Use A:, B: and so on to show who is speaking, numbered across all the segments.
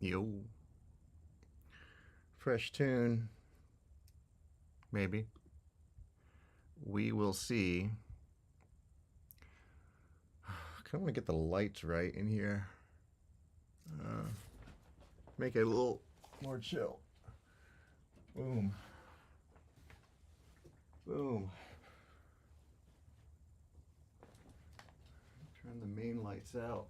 A: Yo. Fresh tune. Maybe. We will see. I kind of want to get the lights right in here. Make it a little more chill. Boom. Boom. Turn the main lights out.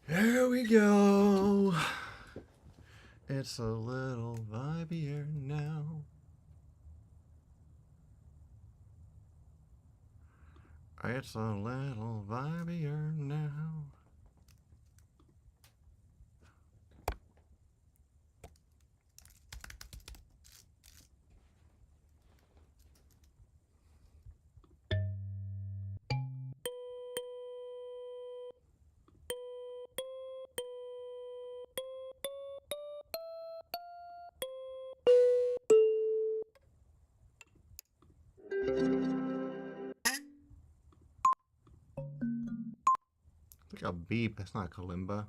A: There we go. It's a little vibier now. It's a little vibier now. Look how beep. That's not kalimba.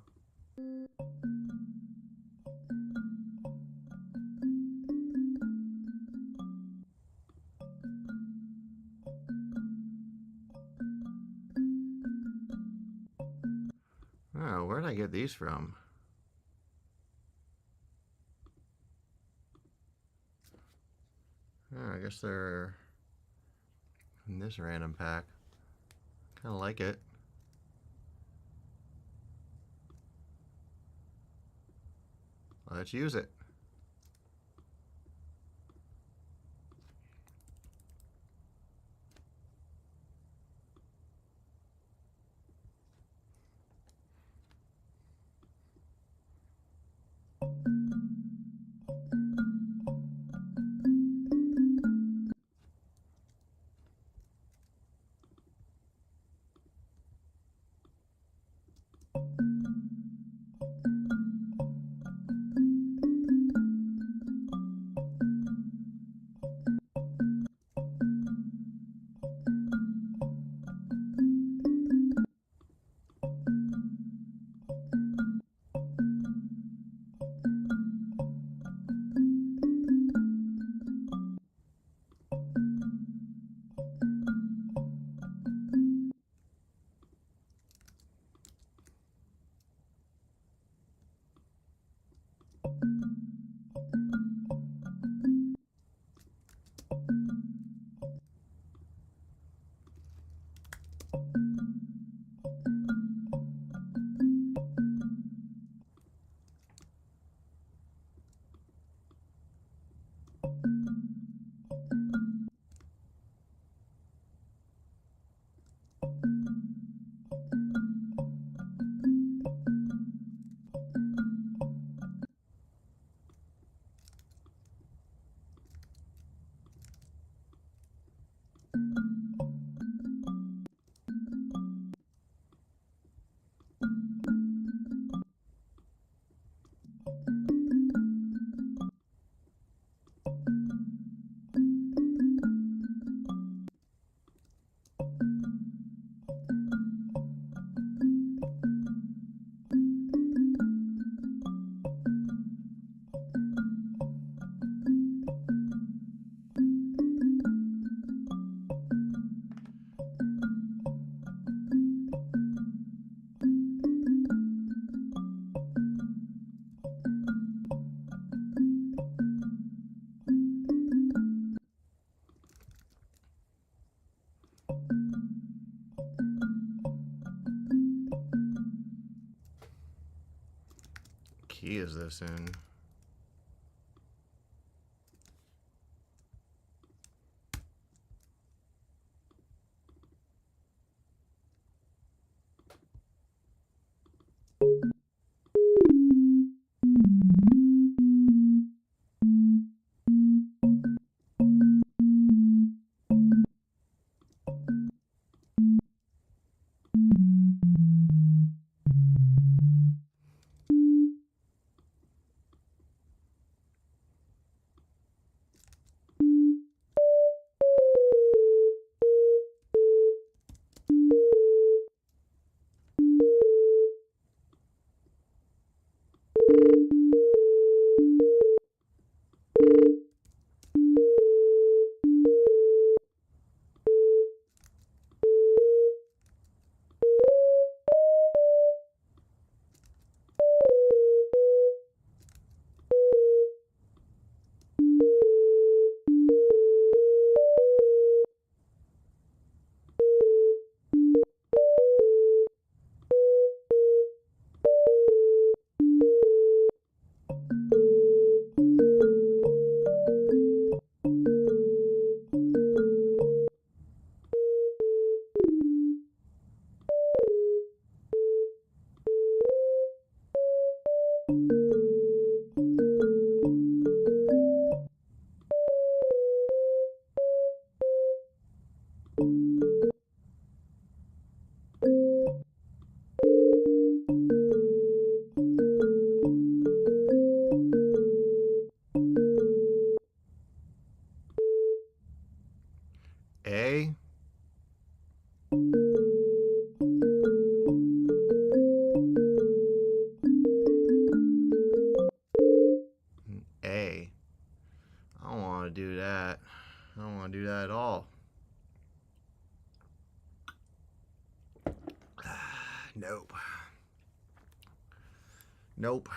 A: Oh, where did I get these from? Oh, I guess they're in this random pack. Kind of like it. Let's use it. Key is this in? A. A. I don't want to do that. I don't want to do that at all. Nope. Nope.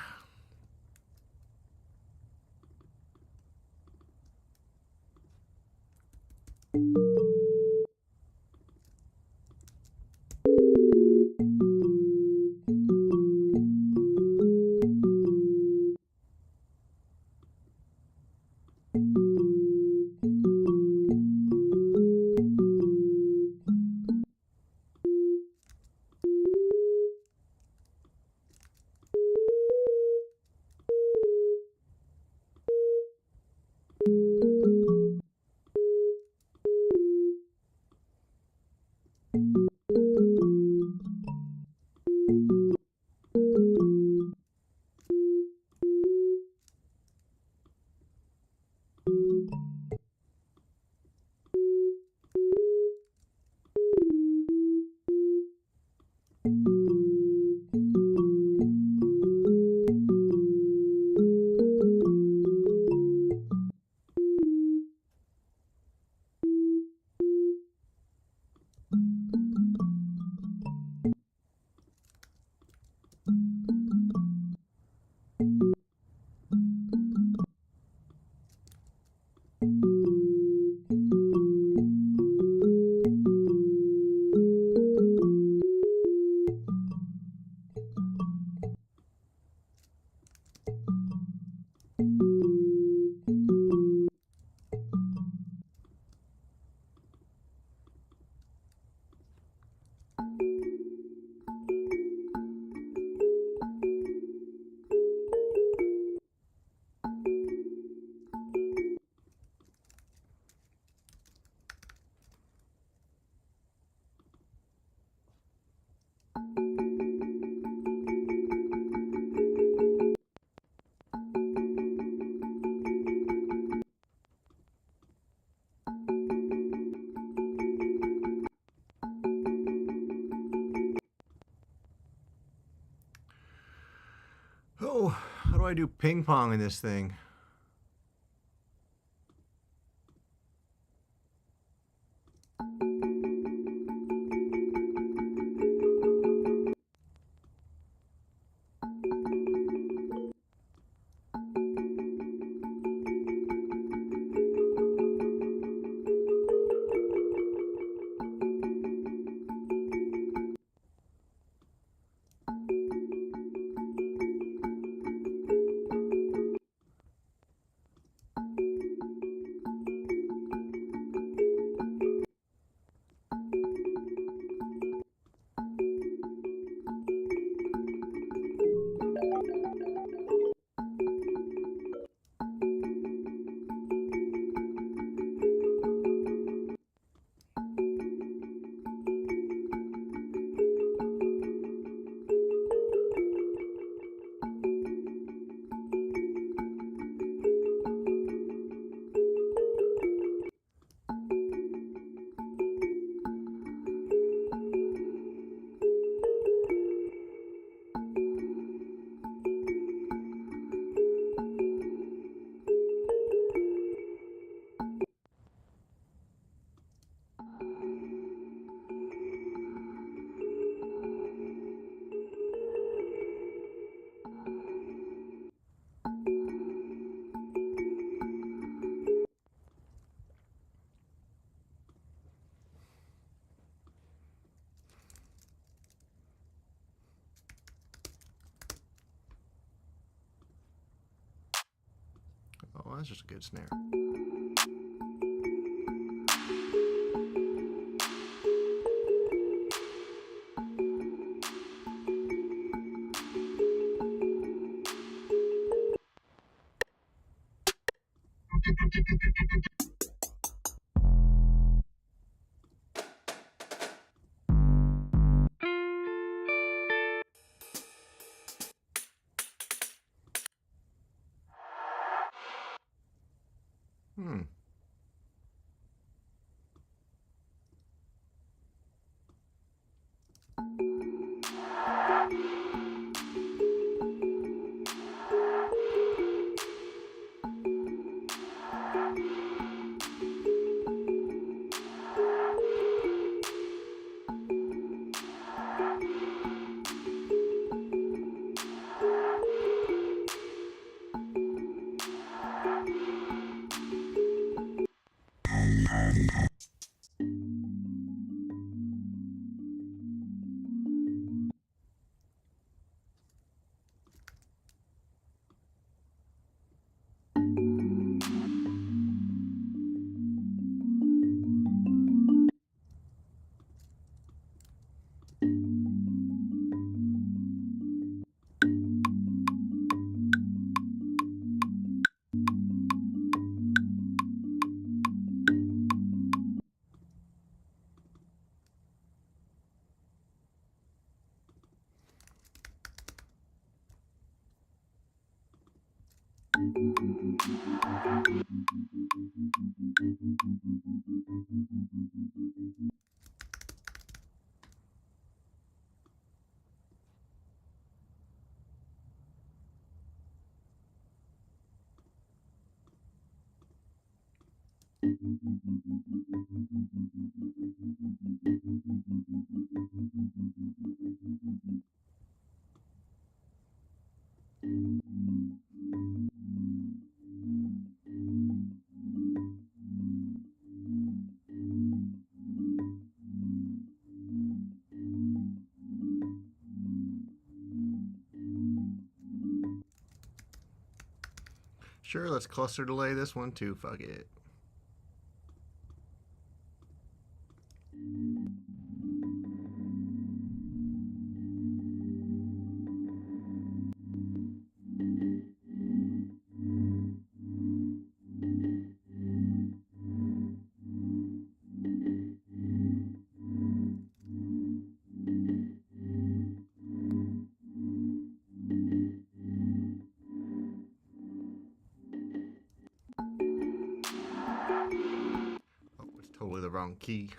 A: Oh, how do I do ping pong in this thing? Oh, that's just a good snare. Hmm. Sure, let's cluster delay this one too. Fuck it. Oh, it's totally the wrong key.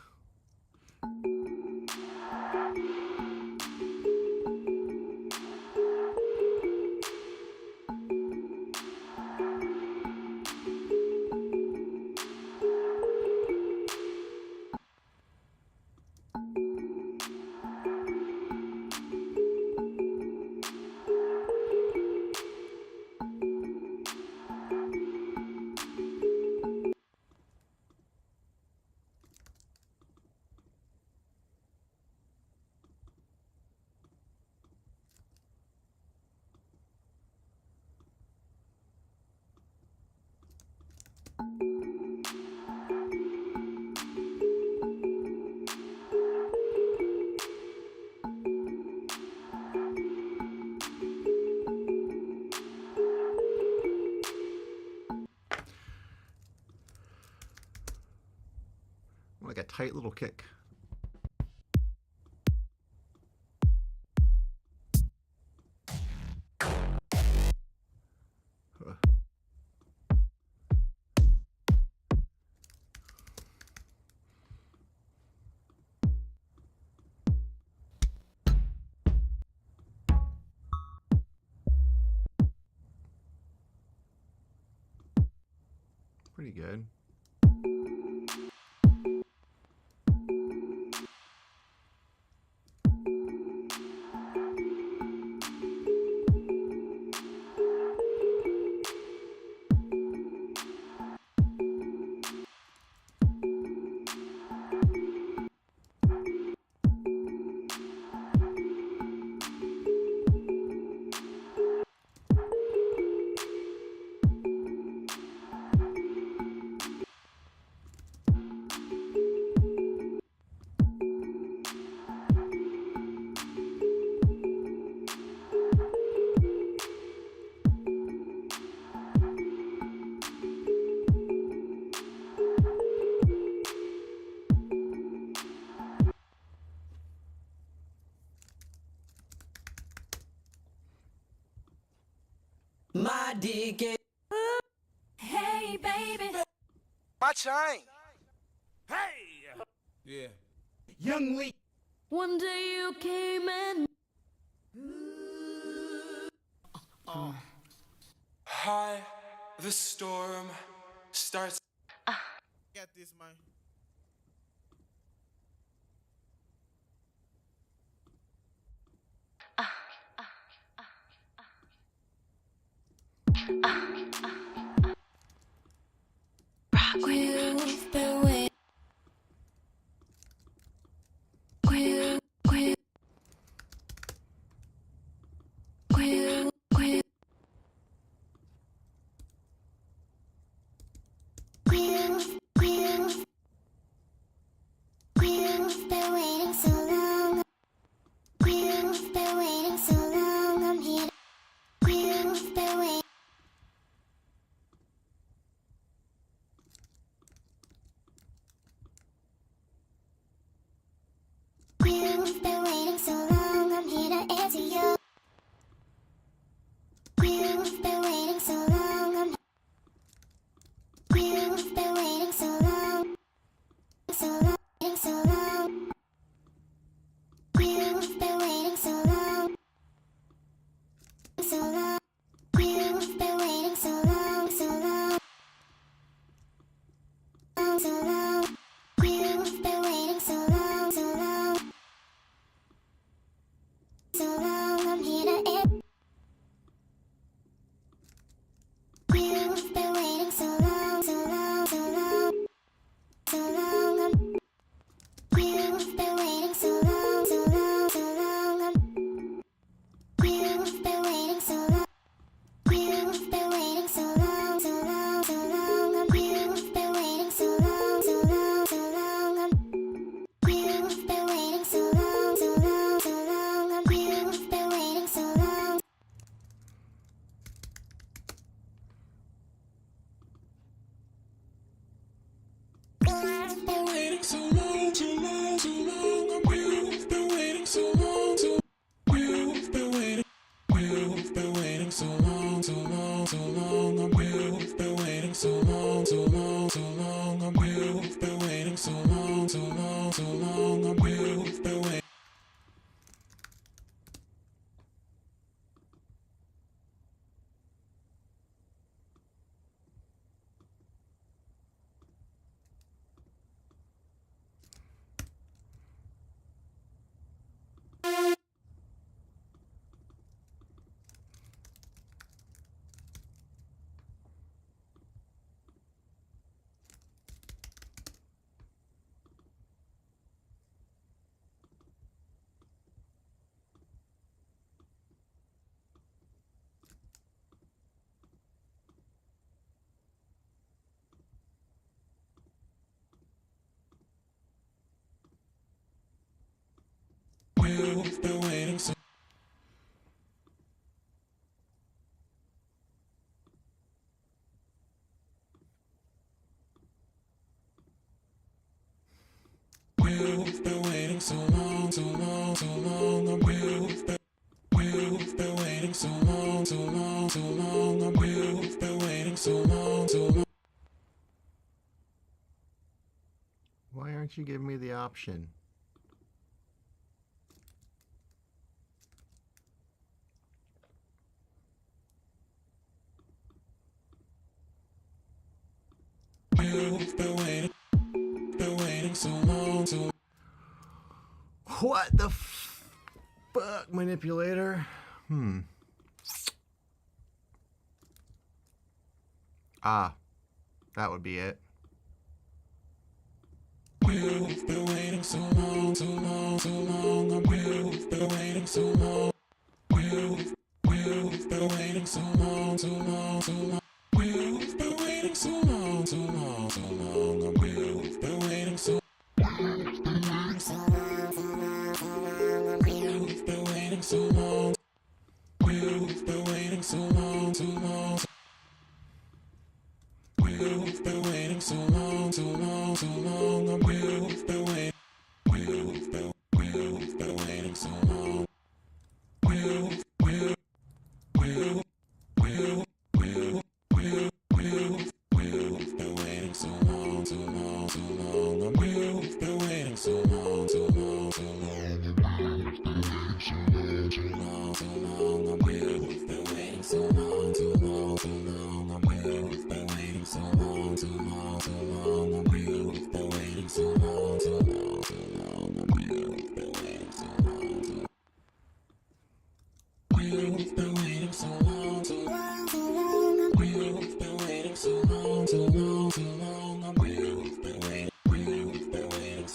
A: Like a tight little kick. Pretty good.
B: My dick is...
C: Hey, baby.
D: My chain. Hey.
E: Yeah.
D: Young Lee.
C: One day you came and...
E: Hi, the storm starts.
D: Got this, man.
C: You've been waiting.
F: You've been waiting so long. You've been waiting so long. I'm here. You've been waiting. so long. You've been waiting so long. So long. You've been waiting so long, so long. So long. You've been waiting so long, so long. So long, I'm here to end. You've been waiting so long, so long, so long. So long, you've been waiting so long, so long, so long. You've been waiting so long. You've been waiting so long, so long, so long. You've been waiting so long, so long, so long. You've been waiting so long, so long, so long. You've been waiting so long.
E: You've been waiting so long, so long, so long. You've been waiting so long, so you've been waiting. You've been waiting so long, so long, so long. You've been waiting so long, so long, so long. You've been waiting so long, so long, so long. You've been waiting. You've been waiting so. You've been waiting so long, so long, so long. You've been waiting so long, so long, so long. You've been waiting so long, so long.
A: Why aren't you giving me the option?
E: You've been waiting so long, so.
A: What the fuck, manipulator? Ah, that would be it.
E: You've been waiting so long, so long, so long. You've been waiting so long. You've been waiting so long, so long, so long. You've been waiting so long, so long, so long. You've been waiting so. You've been waiting so long, so long, so long. You've been waiting so long. You've been waiting so long, so long. You've been waiting so long, so long, so long. You've been waiting. You've been waiting so long. You've been waiting so long, so long, so long. You've been waiting so long, so long, so long. You've been waiting so long, so long, so long. You've been waiting so long, so long, so long. You've been waiting so long, so long, so long. You've been waiting so long, so long, so long. You've been waiting so long, so long. You've been waiting so long, so long, so long. You've been waiting so long, so long, so long. You've been waiting. You've been waiting.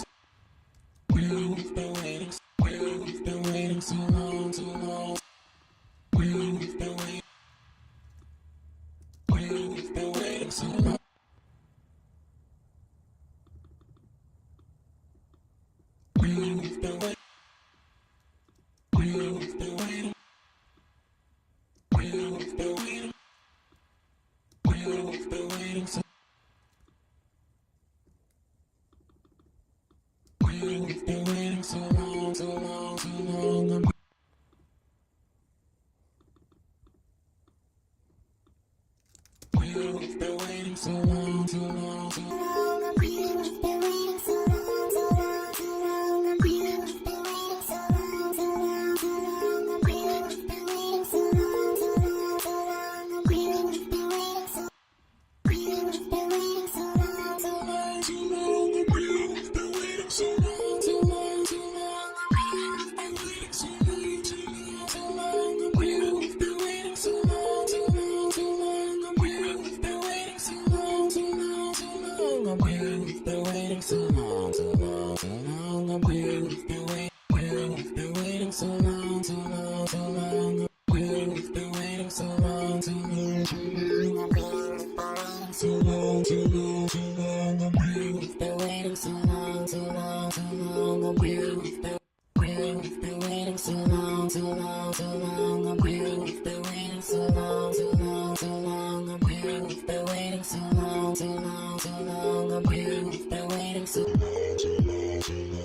E: You've been waiting. You've been waiting so long, so long. You've been waiting. You've been waiting so long. You've been waiting. You've been waiting. You've been waiting. You've been waiting so. You've been waiting so long, so long, so long. You've been waiting so long, so long, so long.
F: You've been waiting so long, so long.
E: long. You've been waiting so long, too long, too long. You've been waiting so long, too long, too long. You've been waiting so long, too long, too long. You've been waiting so long, too long, too long.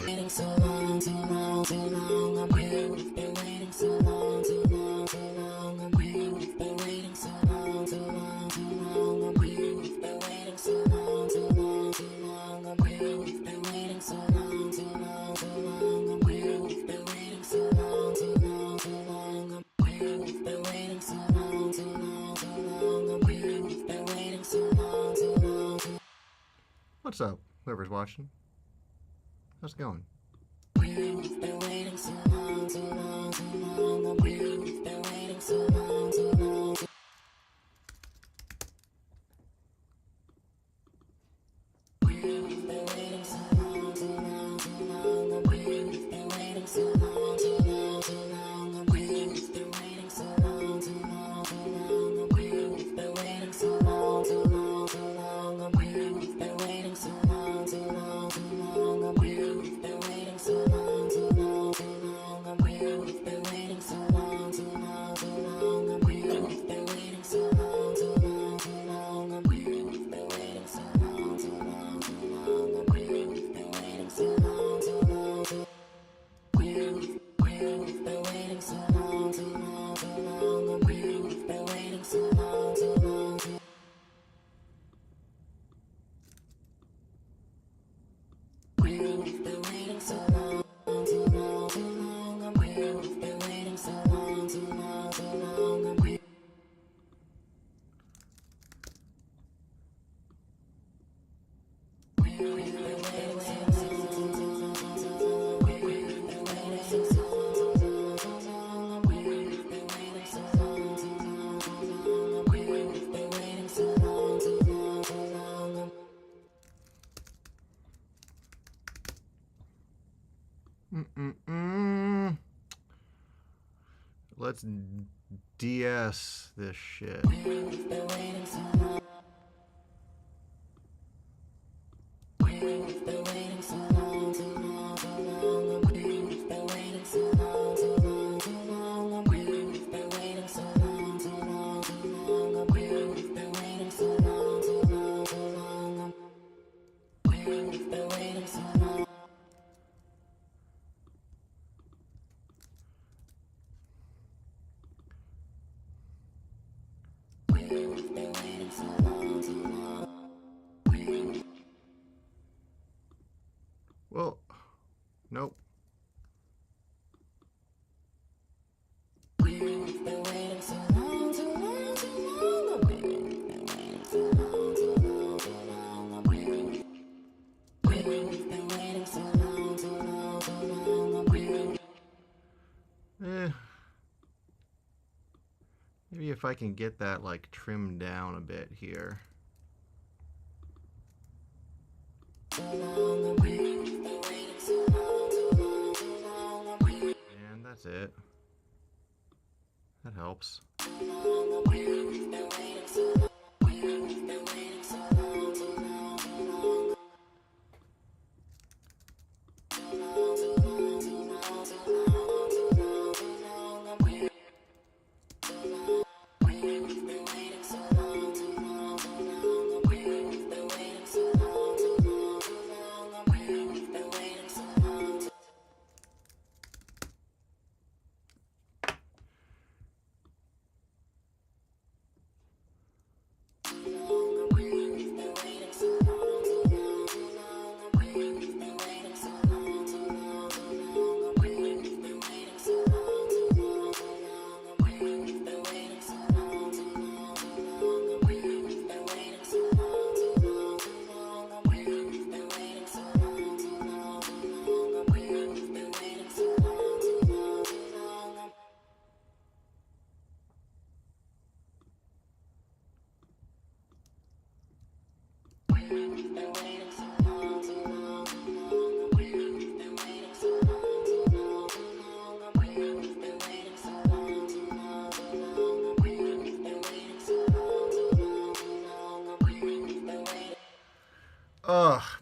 E: Waiting so long, too long, too long. You've been waiting so long, too long, too long. You've been waiting so long, too long, too long. You've been waiting so long, too long, too long. You've been waiting so long, too long, too long. You've been waiting so long, too long, too long. You've been waiting so long, too long, too long. You've been waiting so long, too long, too long.
A: What's up, whoever's watching? How's it going?
E: You've been waiting so long, too long, too long. You've been waiting so long, too long, too You've been waiting so long, too long, too long. You've been waiting so long, too long, too long. You've been waiting so long, too long, too long. You've been waiting so long, too long, too long. You've been waiting so long, too long, too long. You've been waiting so long, too long, too long. You've been waiting so long, too long, too long. You've been waiting so long, too long, too long. You've been waiting so long, too long, too long. You've been waiting so long, too long, too You've been waiting so long, too long, too long. You've been waiting so long, too long, too You've been waiting so long, too long, too long. You've been waiting so long, too long, too long.
A: Let's DS this shit.
E: You've been waiting so long. You've been waiting so long, too long, too long. You've been waiting so long, too long, too long. You've been waiting so long, too long, too long. You've been waiting so long, too long, too long. You've been waiting so long. You've been waiting so long, too long.
A: Well, nope.
E: You've been waiting so long, too long, too long. You've been waiting so long, too long, too long. You've been waiting so long, too long, too long.
A: Maybe if I can get that like trimmed down a bit here. And that's it. That helps.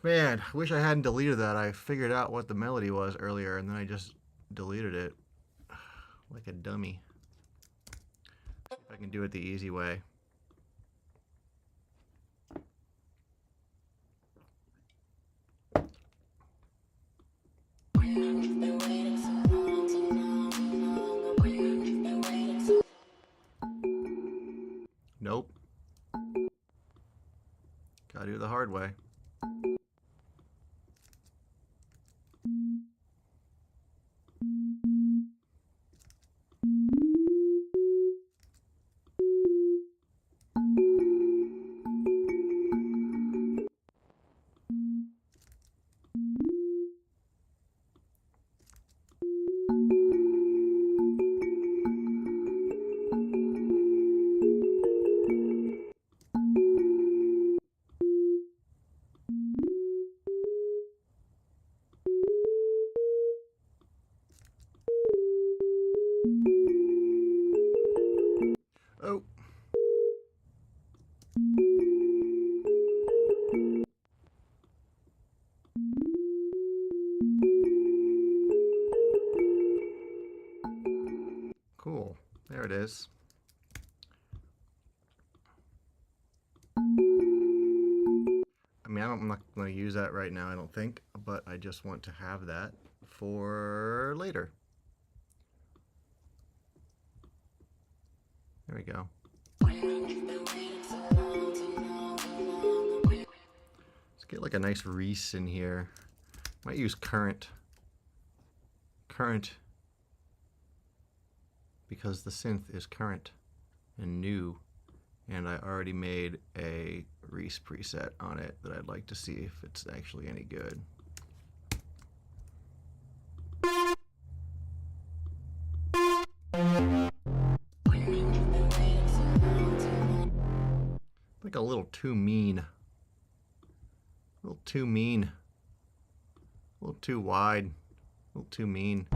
A: Man, I wish I hadn't deleted that. I figured out what the melody was earlier, and then I just deleted it like a dummy. See if I can do it the easy way. Nope. Gotta do it the hard way. Oh. Cool. There it is. I mean, I'm not going to use that right now, I don't think, but I just want to have that for later. There we go. Let's get like a nice Reese in here. Might use current. Current. Because the synth is current and new. And I already made a Reese preset on it that I'd like to see if it's actually any good. Like a little too mean. A little too mean. A little too wide. A little too mean.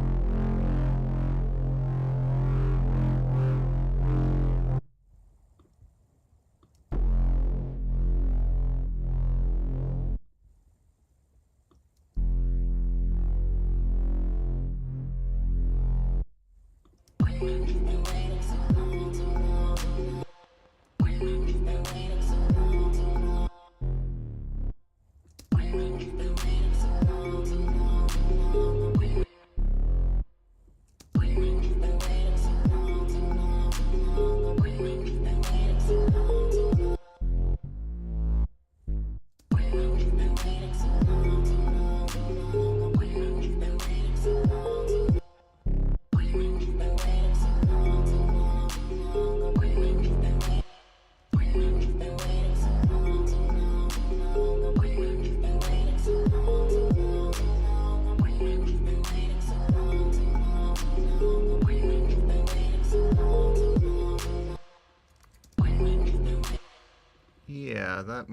A: Yeah, that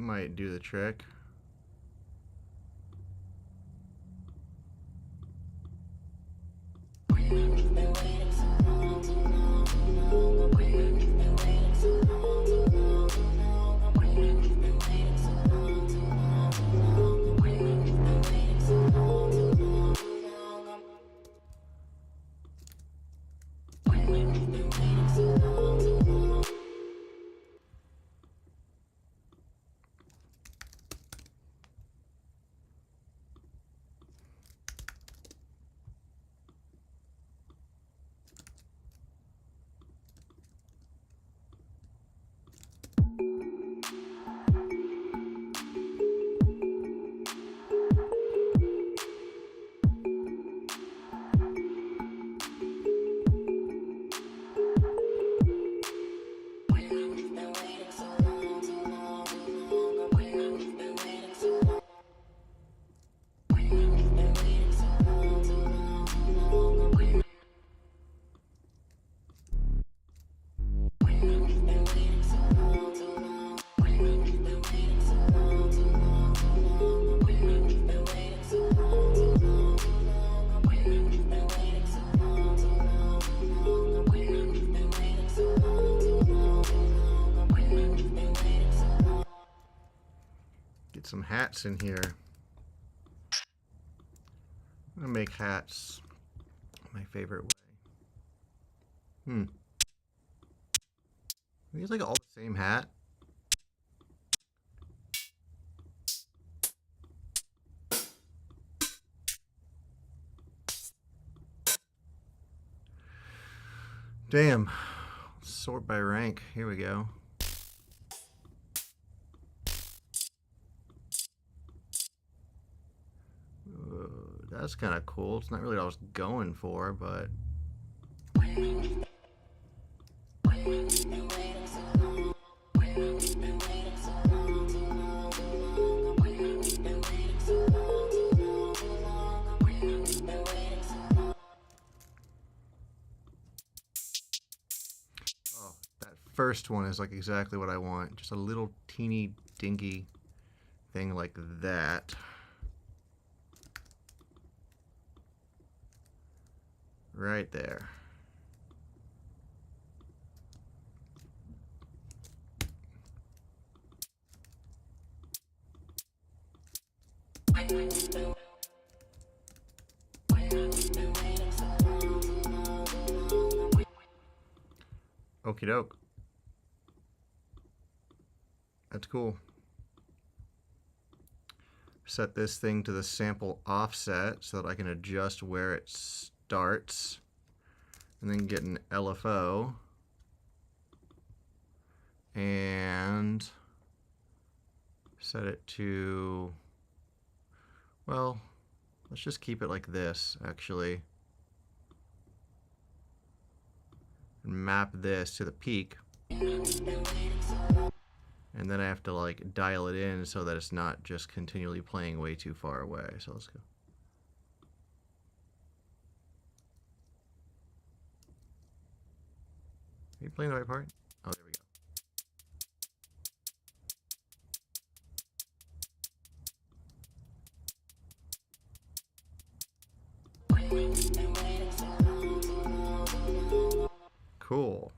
A: might do the trick. hats in here. I'm gonna make hats my favorite way. Are these like all the same hat? Damn. Sort by rank. Here we go. That's kind of cool. It's not really what I was going for, but... Oh, that first one is like exactly what I want. Just a little teeny dinky thing like that. Right there. Okie doke. That's cool. Set this thing to the sample offset so that I can adjust where it starts, and then get an LFO and set it to, well, let's just keep it like this actually, and map this to the peak, and then I have to like dial it in so that it's not just continually playing way too far away. So let's go. Are you playing the right part? Oh, there we go. Cool.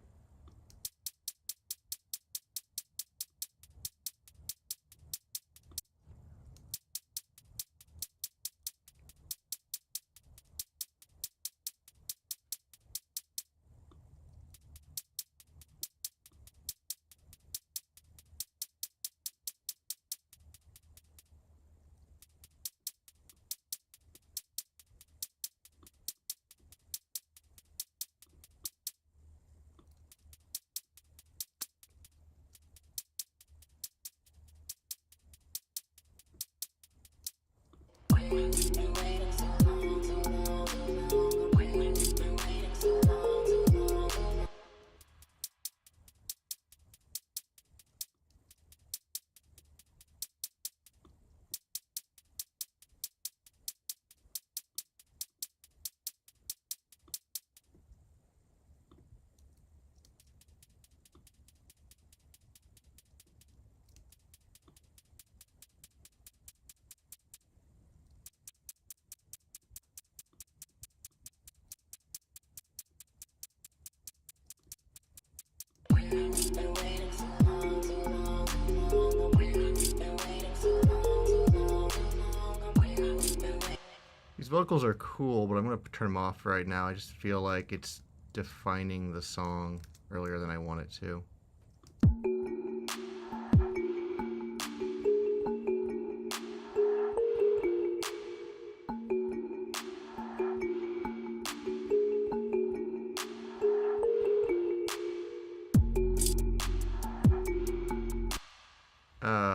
A: These vocals are cool, but I'm going to turn them off right now. I just feel like it's defining the song earlier than I want it to.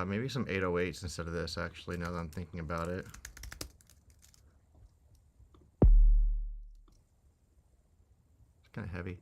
A: Maybe some 808s instead of this, actually, now that I'm thinking about it. It's kind of heavy.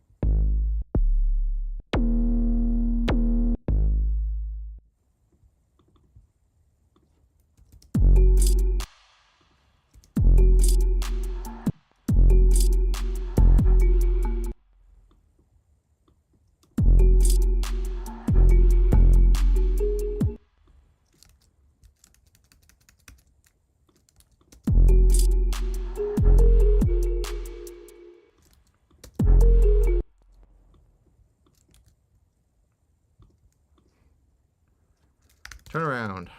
A: Turn around.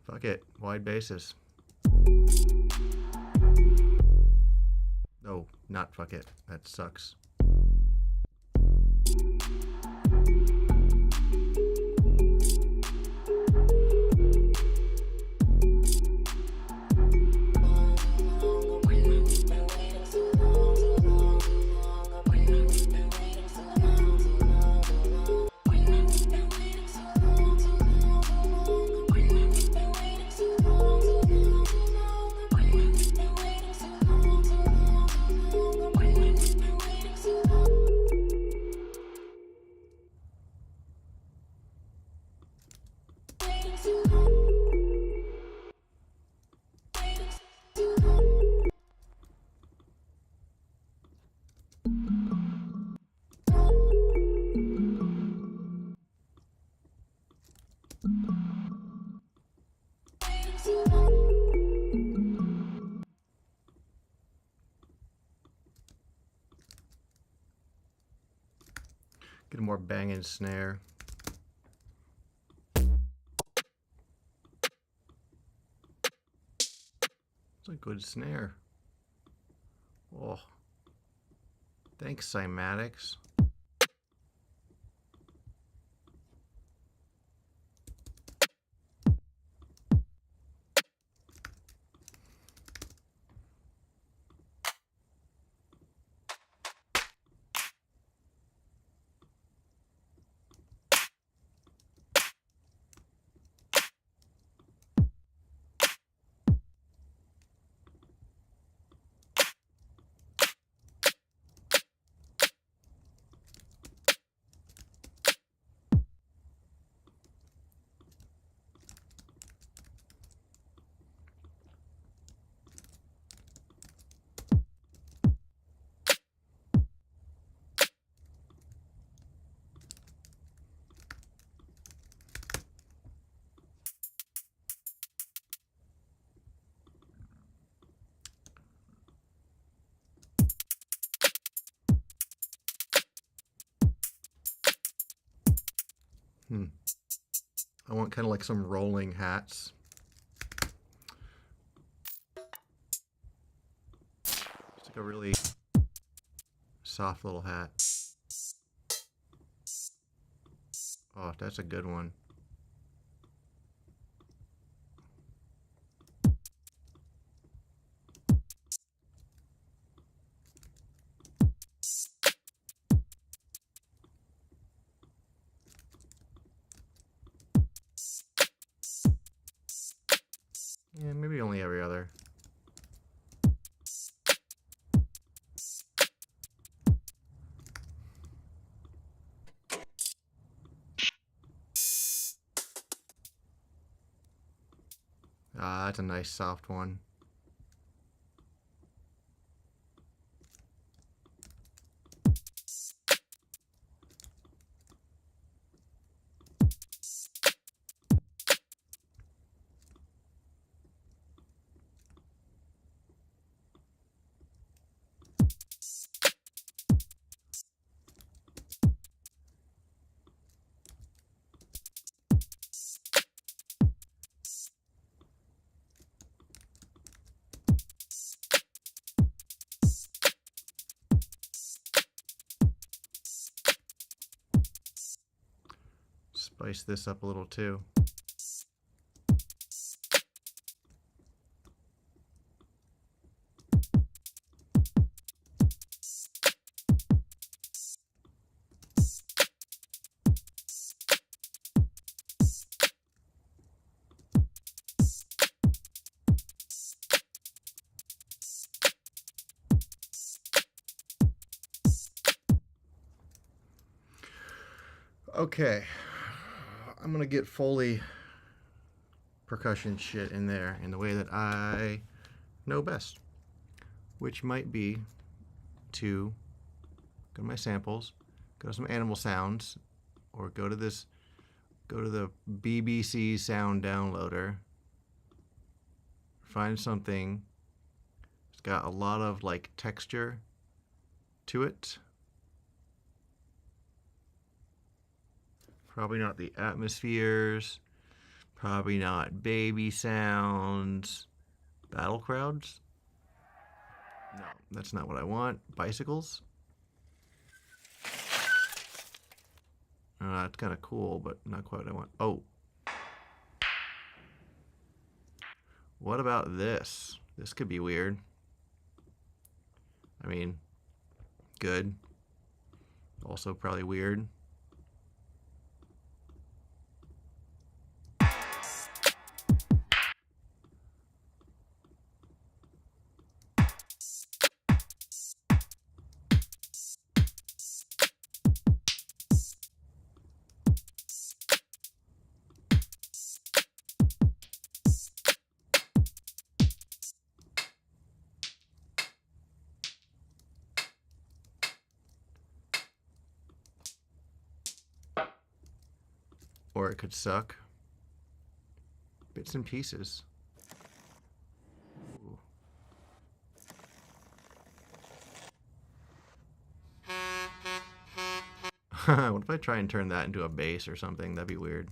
A: Fuck it. Wide bases. No, not fuck it. That sucks. Get a more banging snare. It's a good snare. Oh. Thanks, Cymatics. I want kind of like some rolling hats. It's like a really soft little hat. Oh, that's a good one. Yeah, maybe only every other. Ah, that's a nice soft one. Spice this up a little too. Okay, I'm gonna get Foley percussion shit in there in the way that I know best, which might be to go to my samples, go to some animal sounds, or go to the BBC sound downloader, find something that's got a lot of like texture to it. Probably not the atmospheres, probably not baby sounds. Battle crowds? No, that's not what I want. Bicycles? It's kind of cool, but not quite what I want. Oh. What about this? This could be weird. I mean, good. Also probably weird. Or it could suck. Bits and pieces. Ooh. What if I try and turn that into a bass or something? That'd be weird.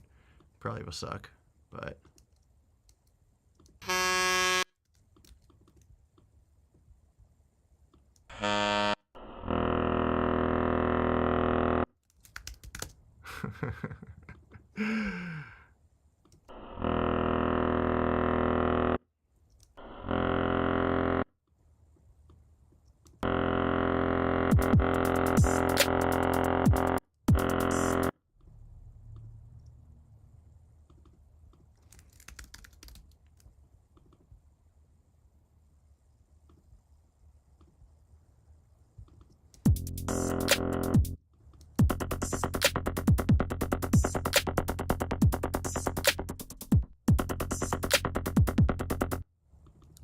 A: Probably will suck, but...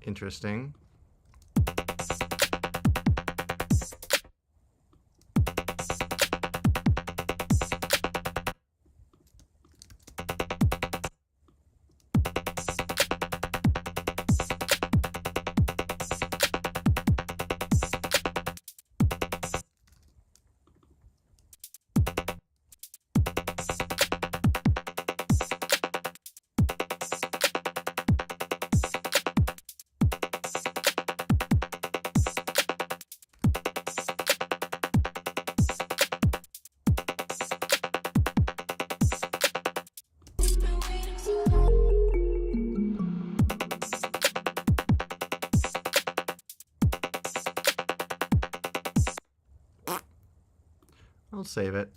A: Interesting. I'll save it.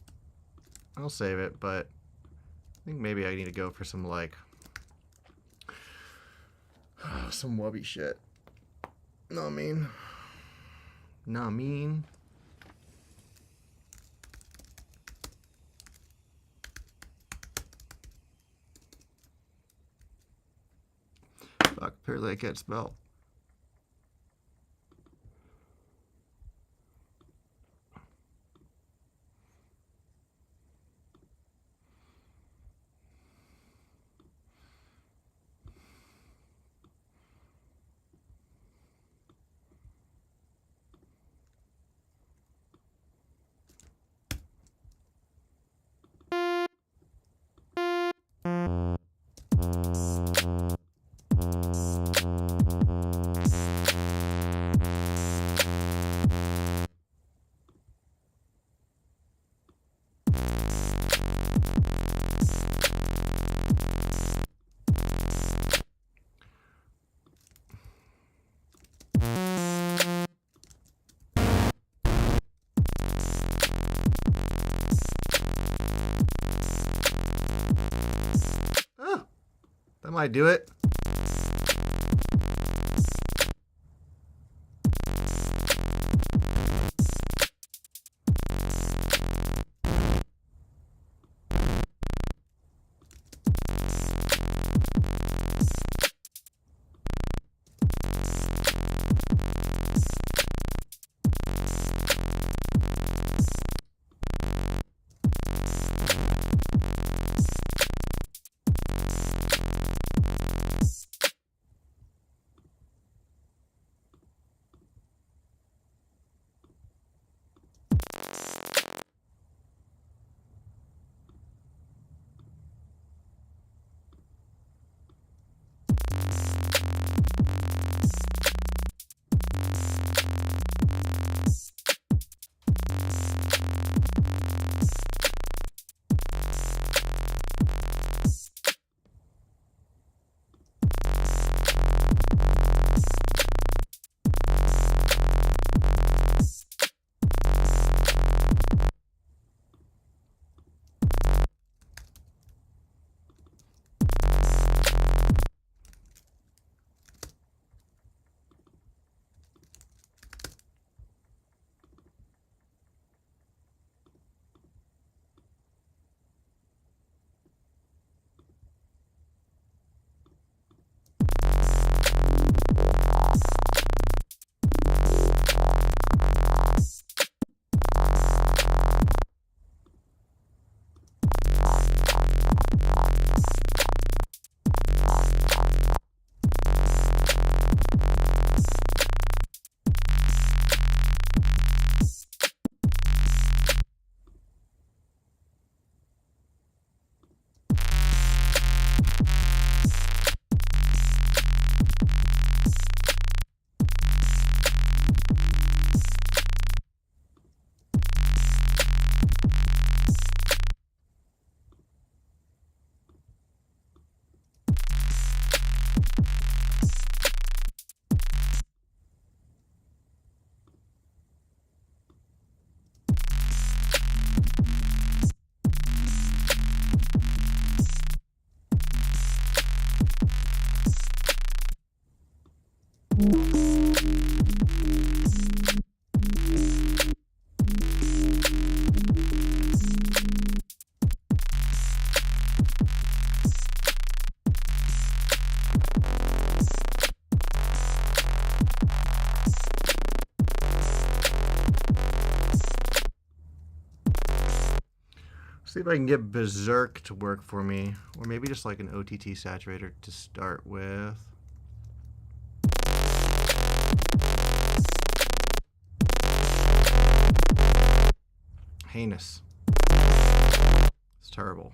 A: I'll save it, but I think maybe I need to go for some, like, some wubby shit. Know what I mean? Know what I mean? Fuck, apparently I can't spell. That might do it. See if I can get Berserk to work for me, or maybe just like an OTT saturator to start with. Heinous. It's terrible.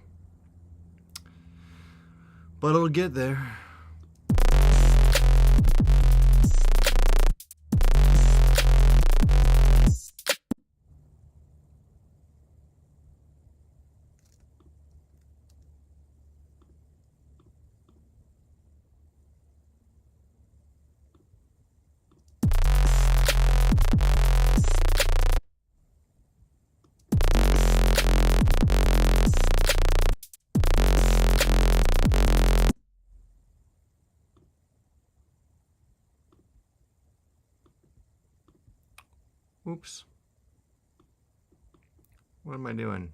A: But it'll get there. Oops. What am I doing?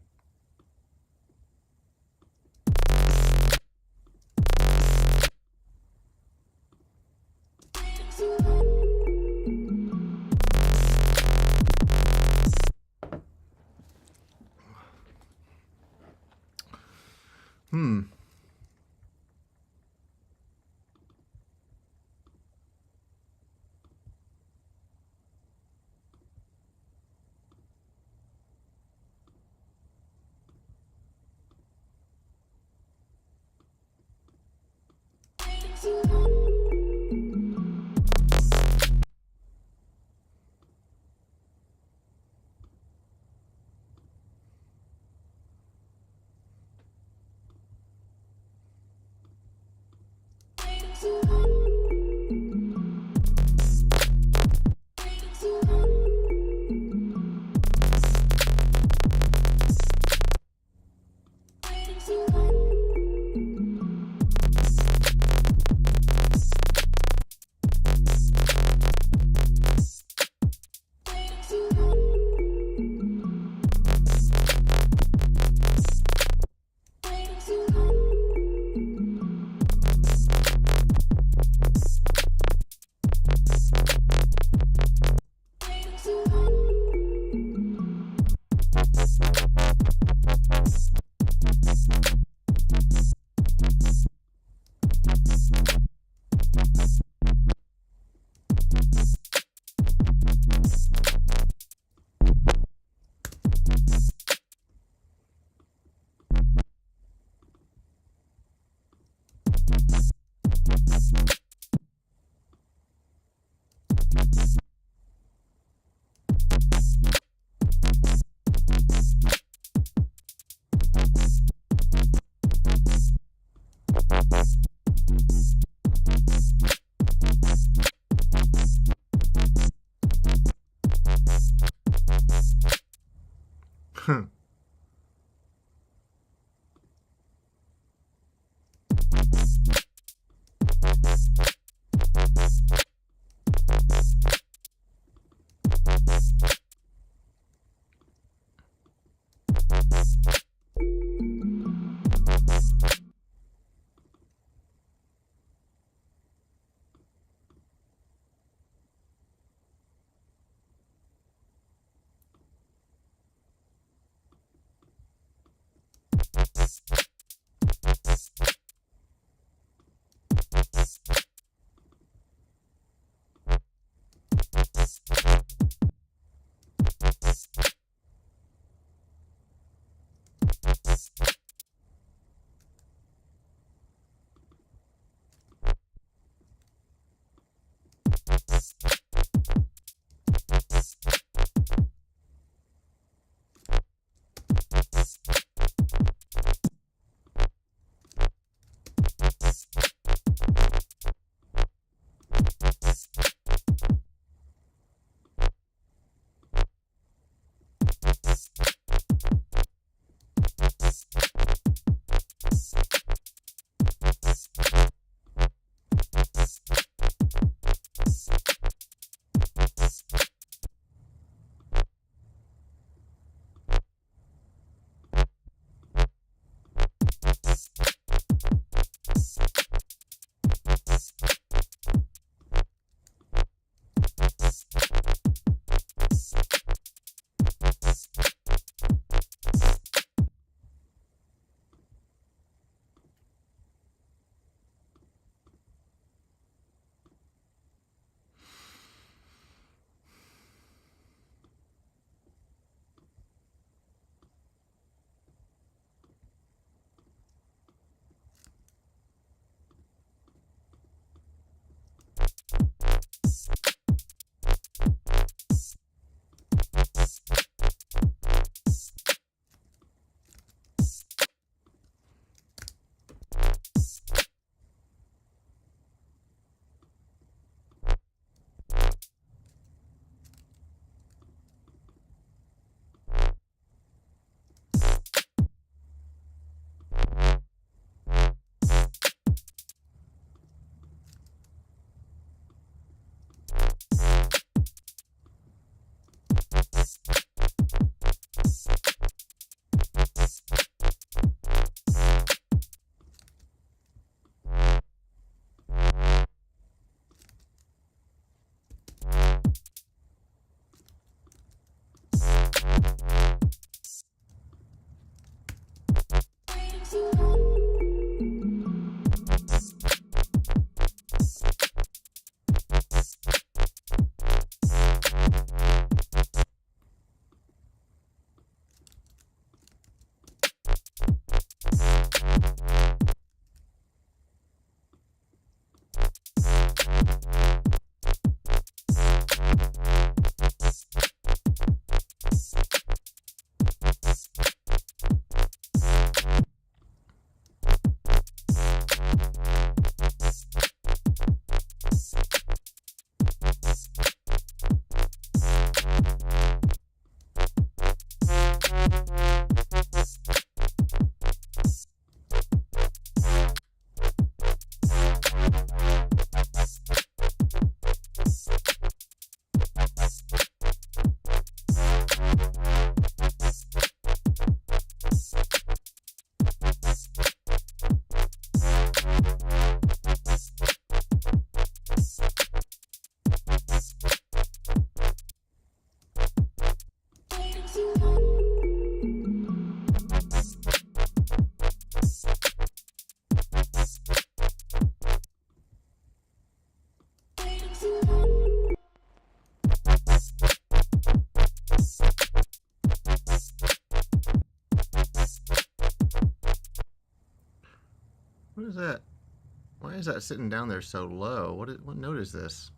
A: is that sitting down there so low? What note is this?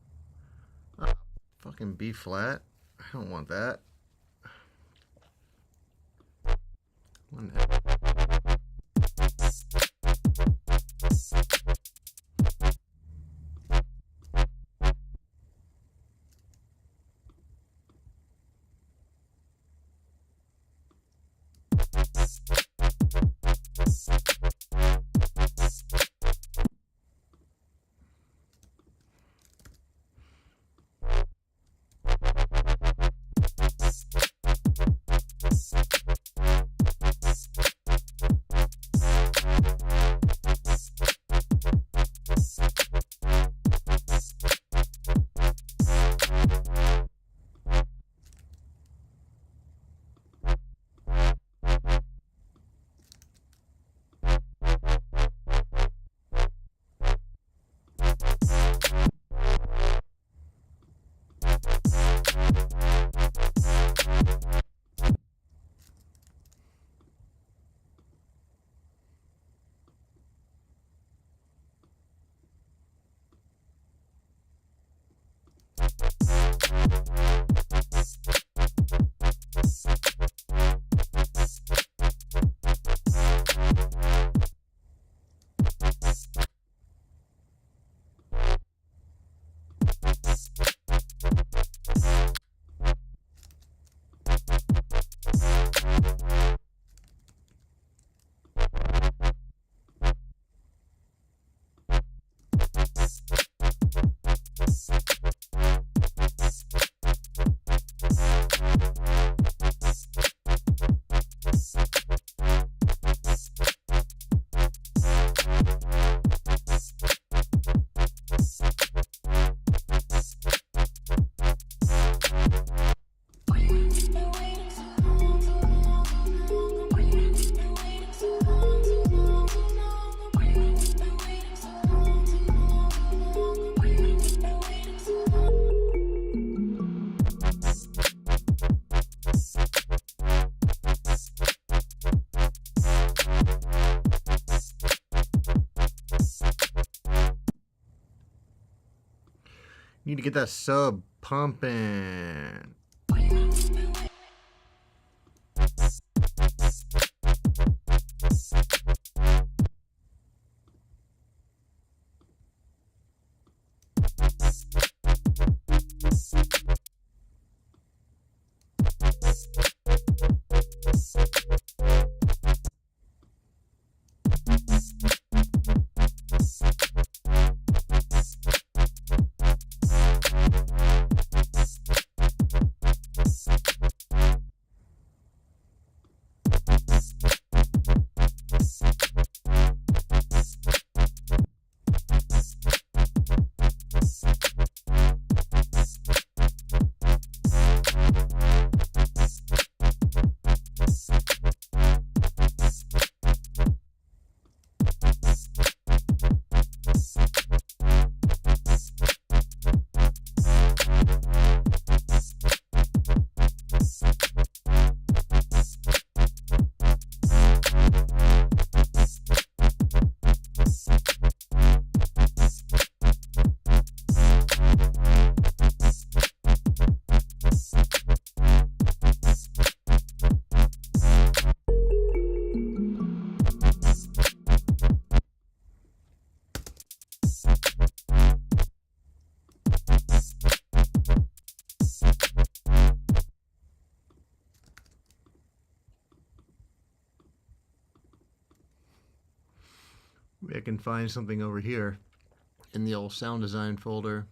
A: Oh, fucking B flat. I don't want that. One F. Need to get that sub pumping. Maybe I can find something over here in the old sound design folder.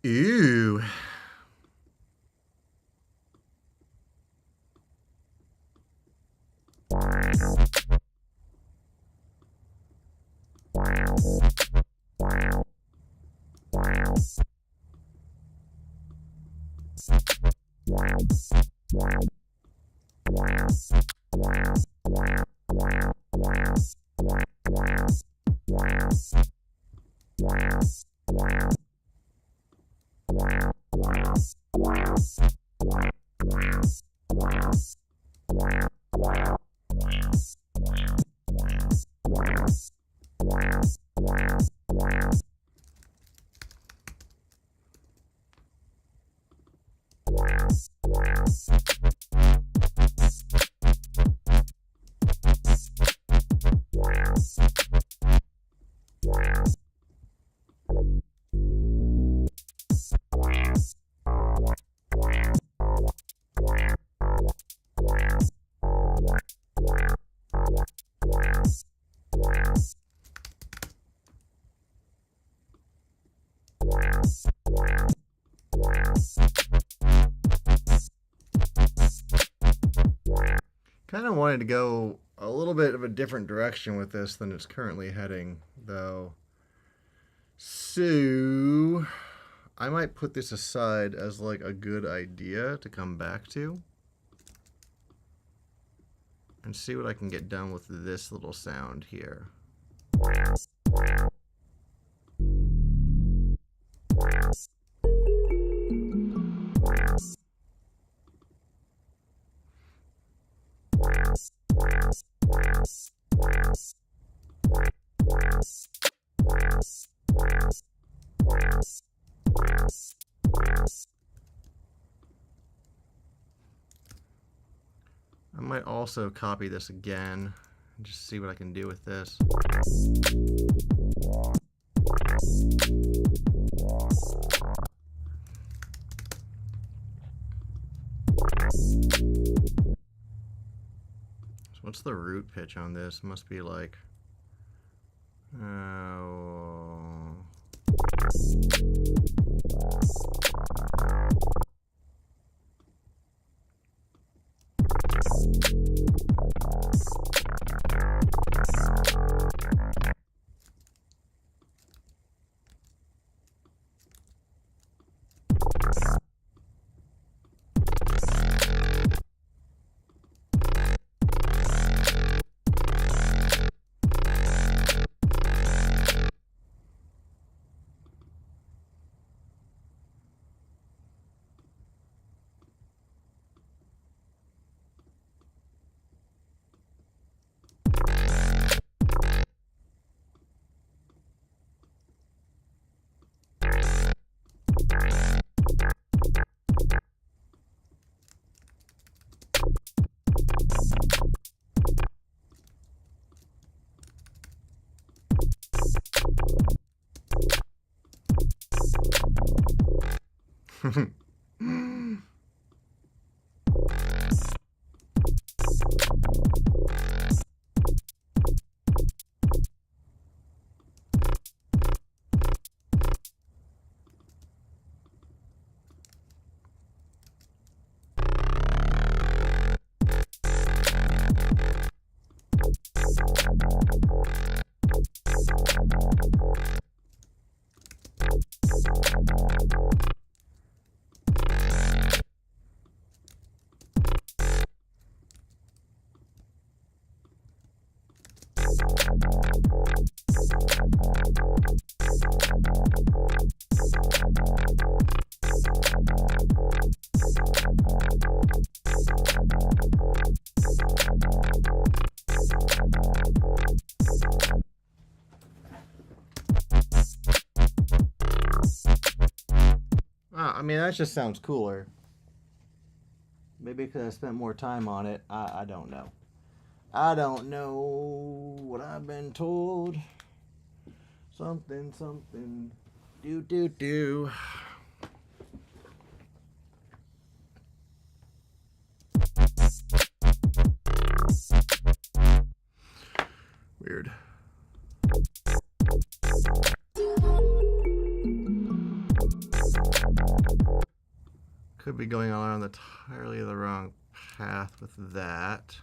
A: Ew. Kind of wanted to go a little bit of a different direction with this than it's currently heading, though. So I might put this aside as like a good idea to come back to and see what I can get done with this little sound here. I might also copy this again and just see what I can do with this. So what's the root pitch on this? Must be like I mean, that just sounds cooler. Maybe because I spent more time on it. I don't know. I don't know what I've been told. Something, something. Do. Weird. Could be going on entirely the wrong path with that.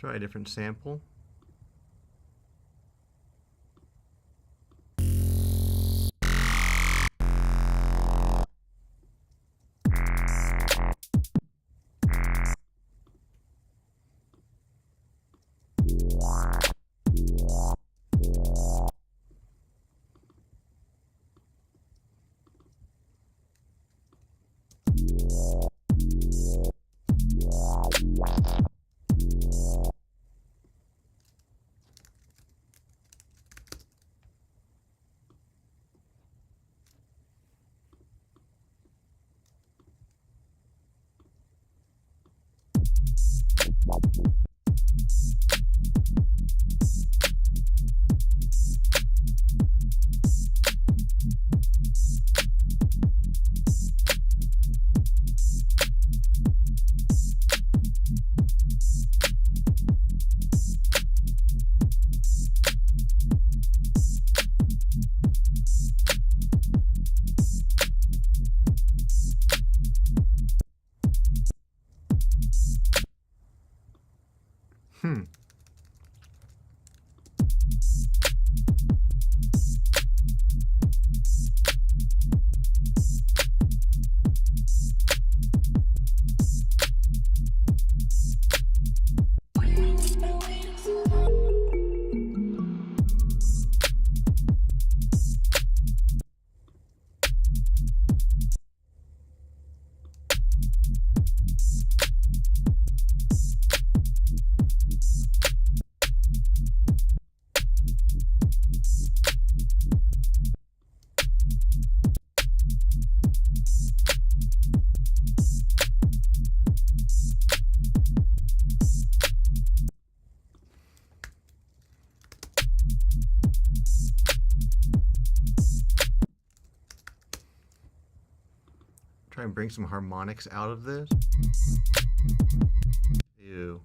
A: Try a different sample. Try and bring some harmonics out of this. Ew.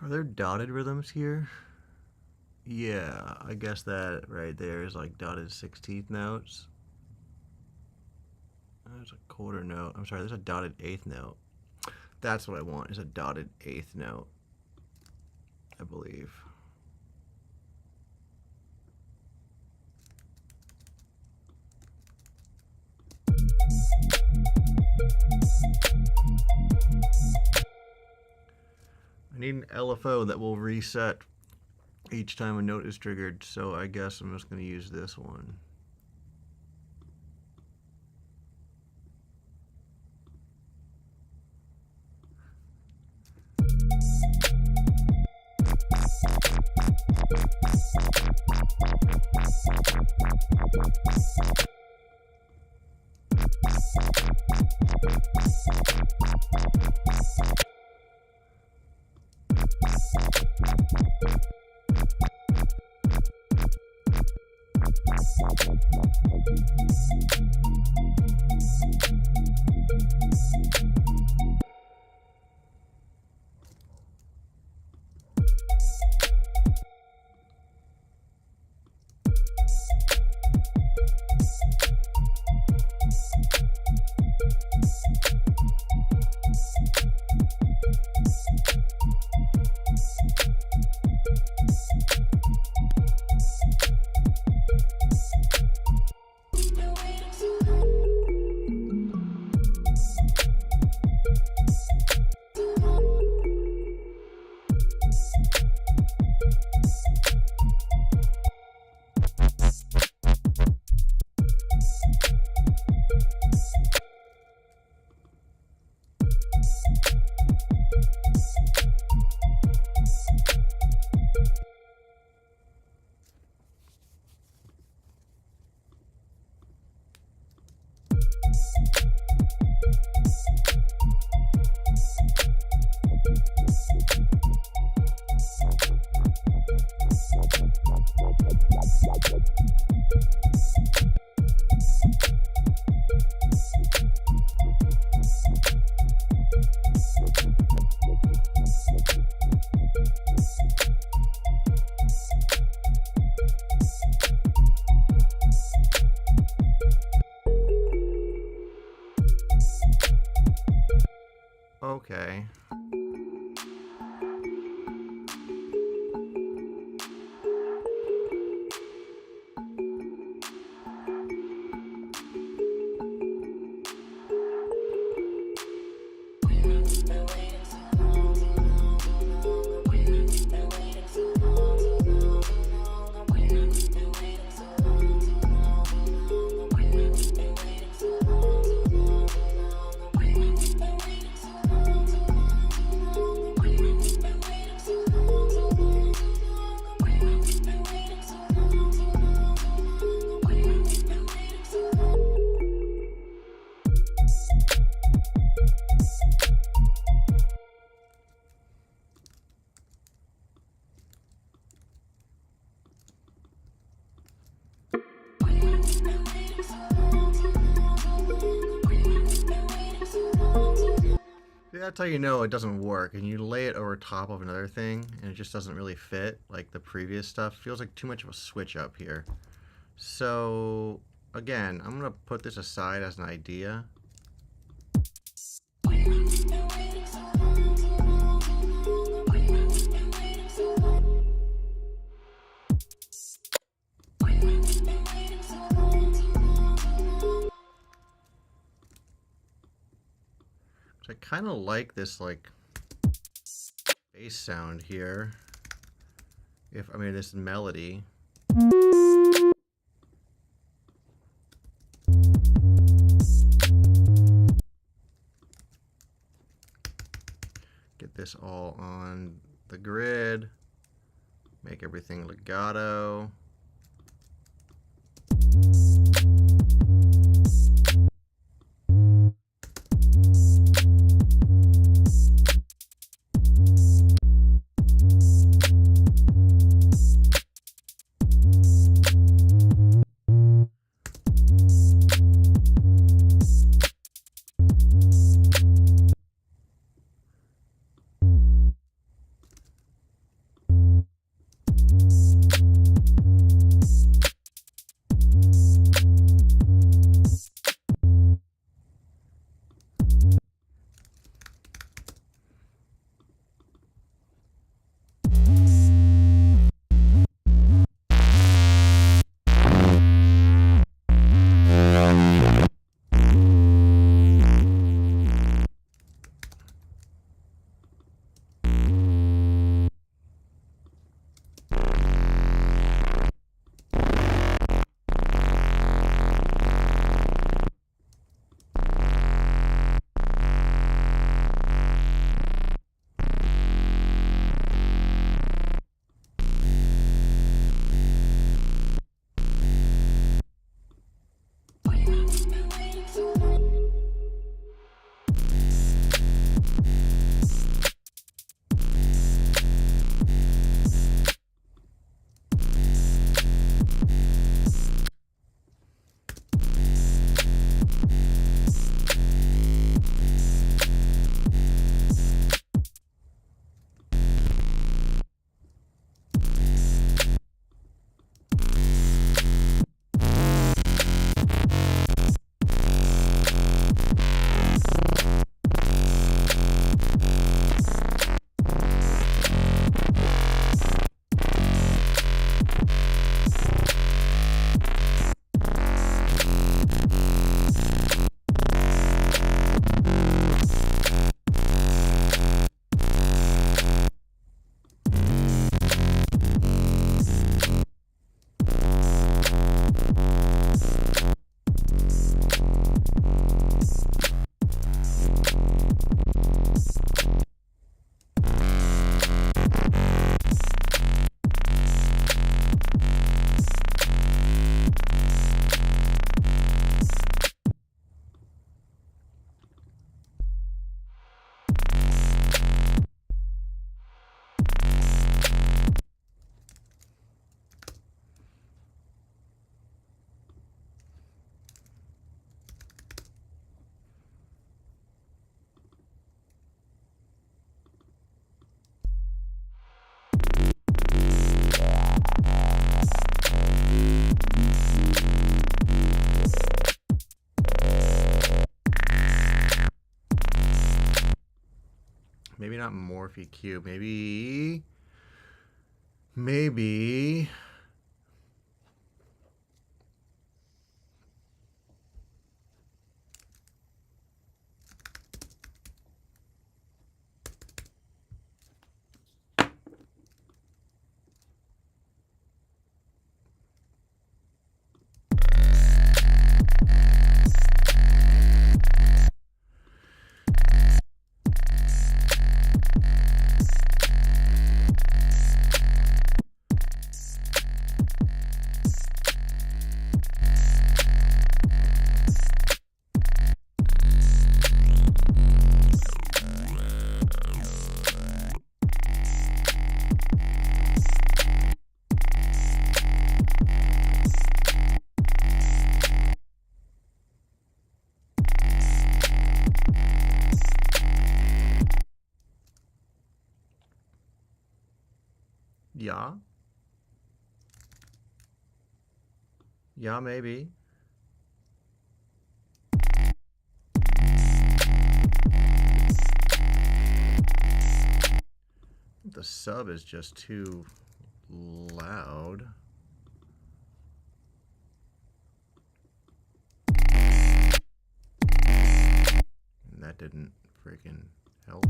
A: Are there dotted rhythms here? Yeah, I guess that right there is like dotted 16th notes. There's a quarter note. I'm sorry, there's a dotted 8th note. That's what I want, is a dotted 8th note, I believe. I need an LFO that will reset each time a note is triggered, so I guess I'm just going to use this one. Okay. that's how you know it doesn't work. And you lay it over top of another thing, and it just doesn't really fit like the previous stuff. Feels like too much of a switch up here. So again, I'm gonna put this aside as an idea. I kind of like this like bass sound here. This melody. Get this all on the grid. Make everything legato. Maybe not Morph EQ. Maybe. Yeah. Yeah, maybe. The sub is just too loud. And that didn't freaking help.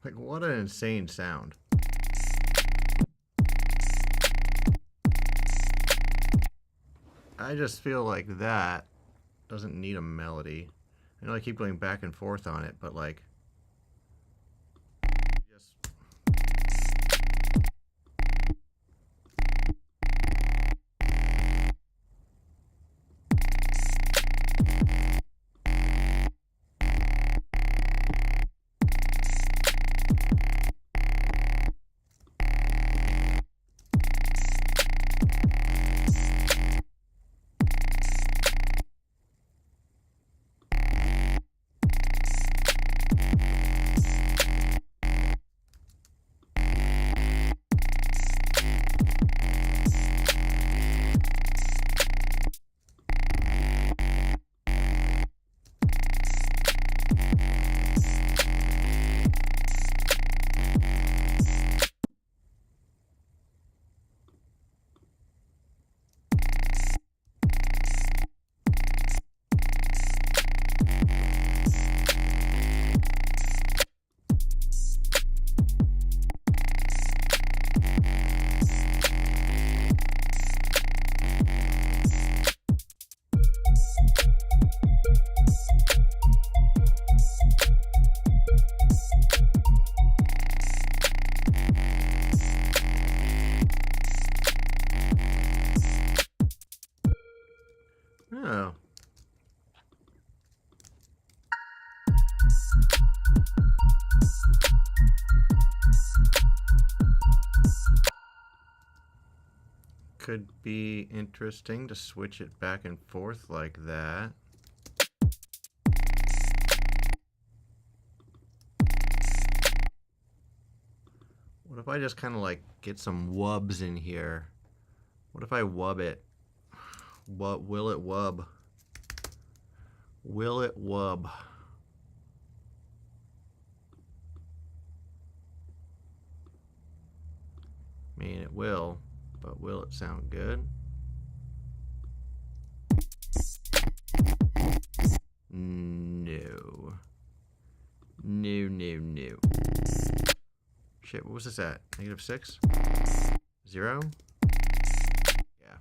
A: Like, what an insane sound. I just feel like that doesn't need a melody. I know I keep going back and forth on it, but like, just oh. Could be interesting to switch it back and forth like that. What if I just kind of like get some wubs in here? What if I wub it? What will it wub? Will it wub? I mean, it will, but will it sound good? No. No, no, no. Shit, what was this at? -6? 0? Yeah.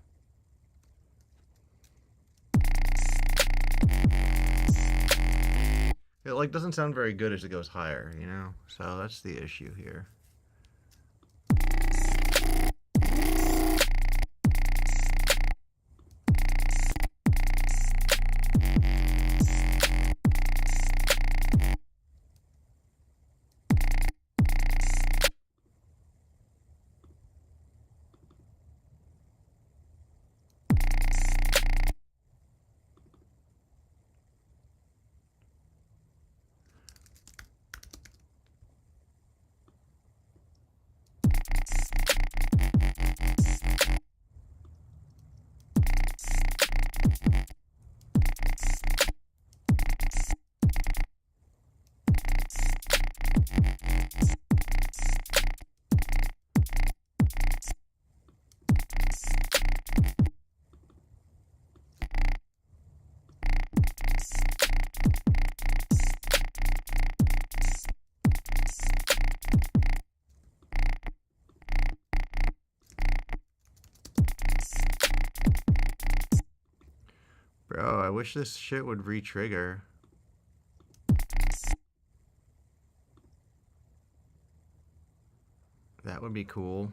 A: It like doesn't sound very good as it goes higher, you know? So that's the issue here. I wish this shit would re-trigger. That would be cool.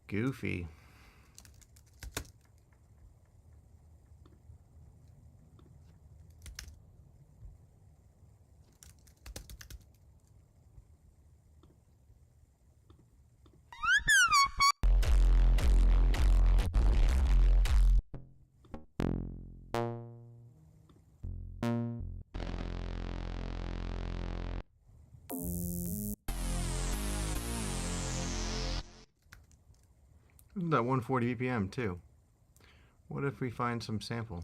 A: Goofy. Isn't that 140 BPM too? What if we find some sample?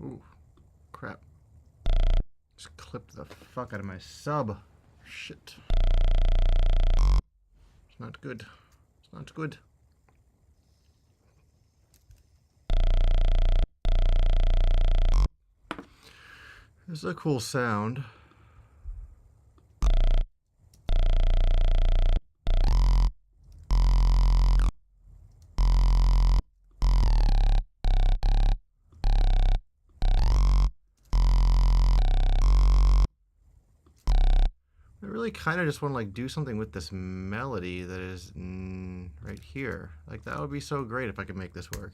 A: Ooh, crap. Just clipped the fuck out of my sub. Shit. It's not good. It's not good. This is a cool sound. I really kind of just want to like do something with this melody that is right here. Like that would be so great if I could make this work.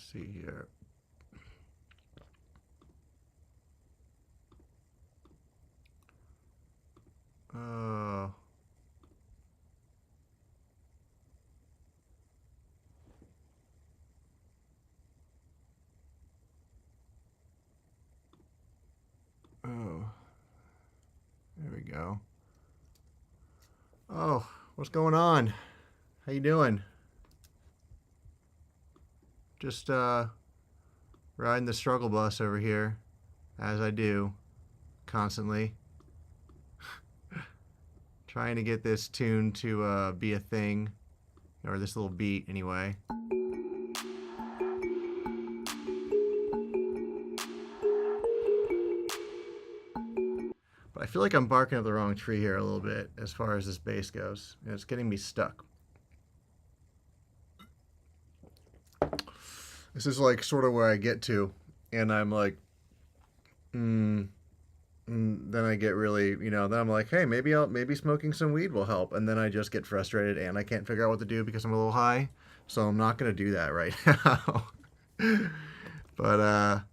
A: Let's see here. Oh. Oh. There we go. Oh, what's going on? How you doing? Just riding the struggle bus over here, as I do, constantly. Trying to get this tune to be a thing, or this little beat anyway. But I feel like I'm barking up the wrong tree here a little bit as far as this bass goes, and it's getting me stuck. This is like sort of where I get to, and I'm like, then I get really, you know, then I'm like, hey, maybe smoking some weed will help, and then I just get frustrated and I can't figure out what to do because I'm a little high, so I'm not gonna do that right now. But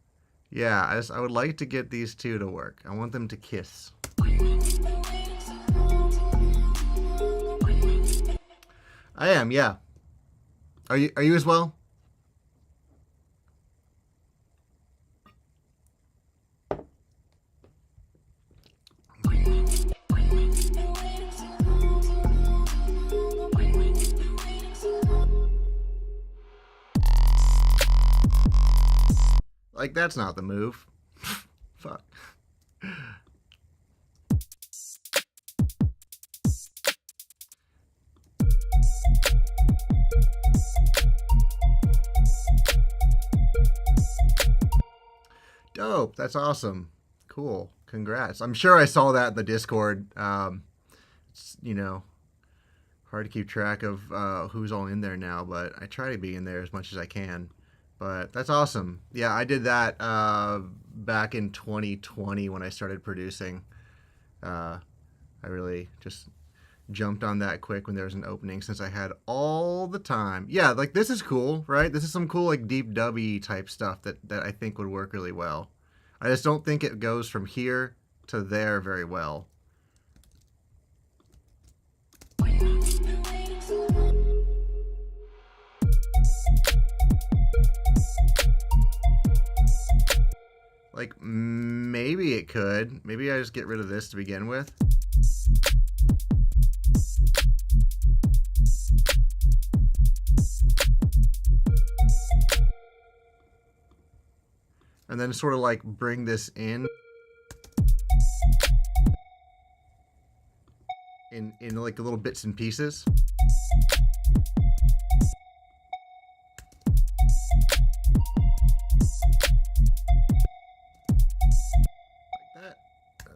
A: yeah, I would like to get these two to work. I want them to kiss. I am, yeah. Are you as well? Like, that's not the move. Fuck. Dope. That's awesome. Cool. Congrats. I'm sure I saw that in the Discord. It's, you know, hard to keep track of who's all in there now, but I try to be in there as much as I can. But that's awesome. Yeah, I did that back in 2020 when I started producing. I really just jumped on that quick when there was an opening since I had all the time. Yeah, like this is cool, right? This is some cool like deep dubby type stuff that I think would work really well. I just don't think it goes from here to there very well. Like, maybe it could. Maybe I just get rid of this to begin with. And then sort of like bring this in like little bits and pieces.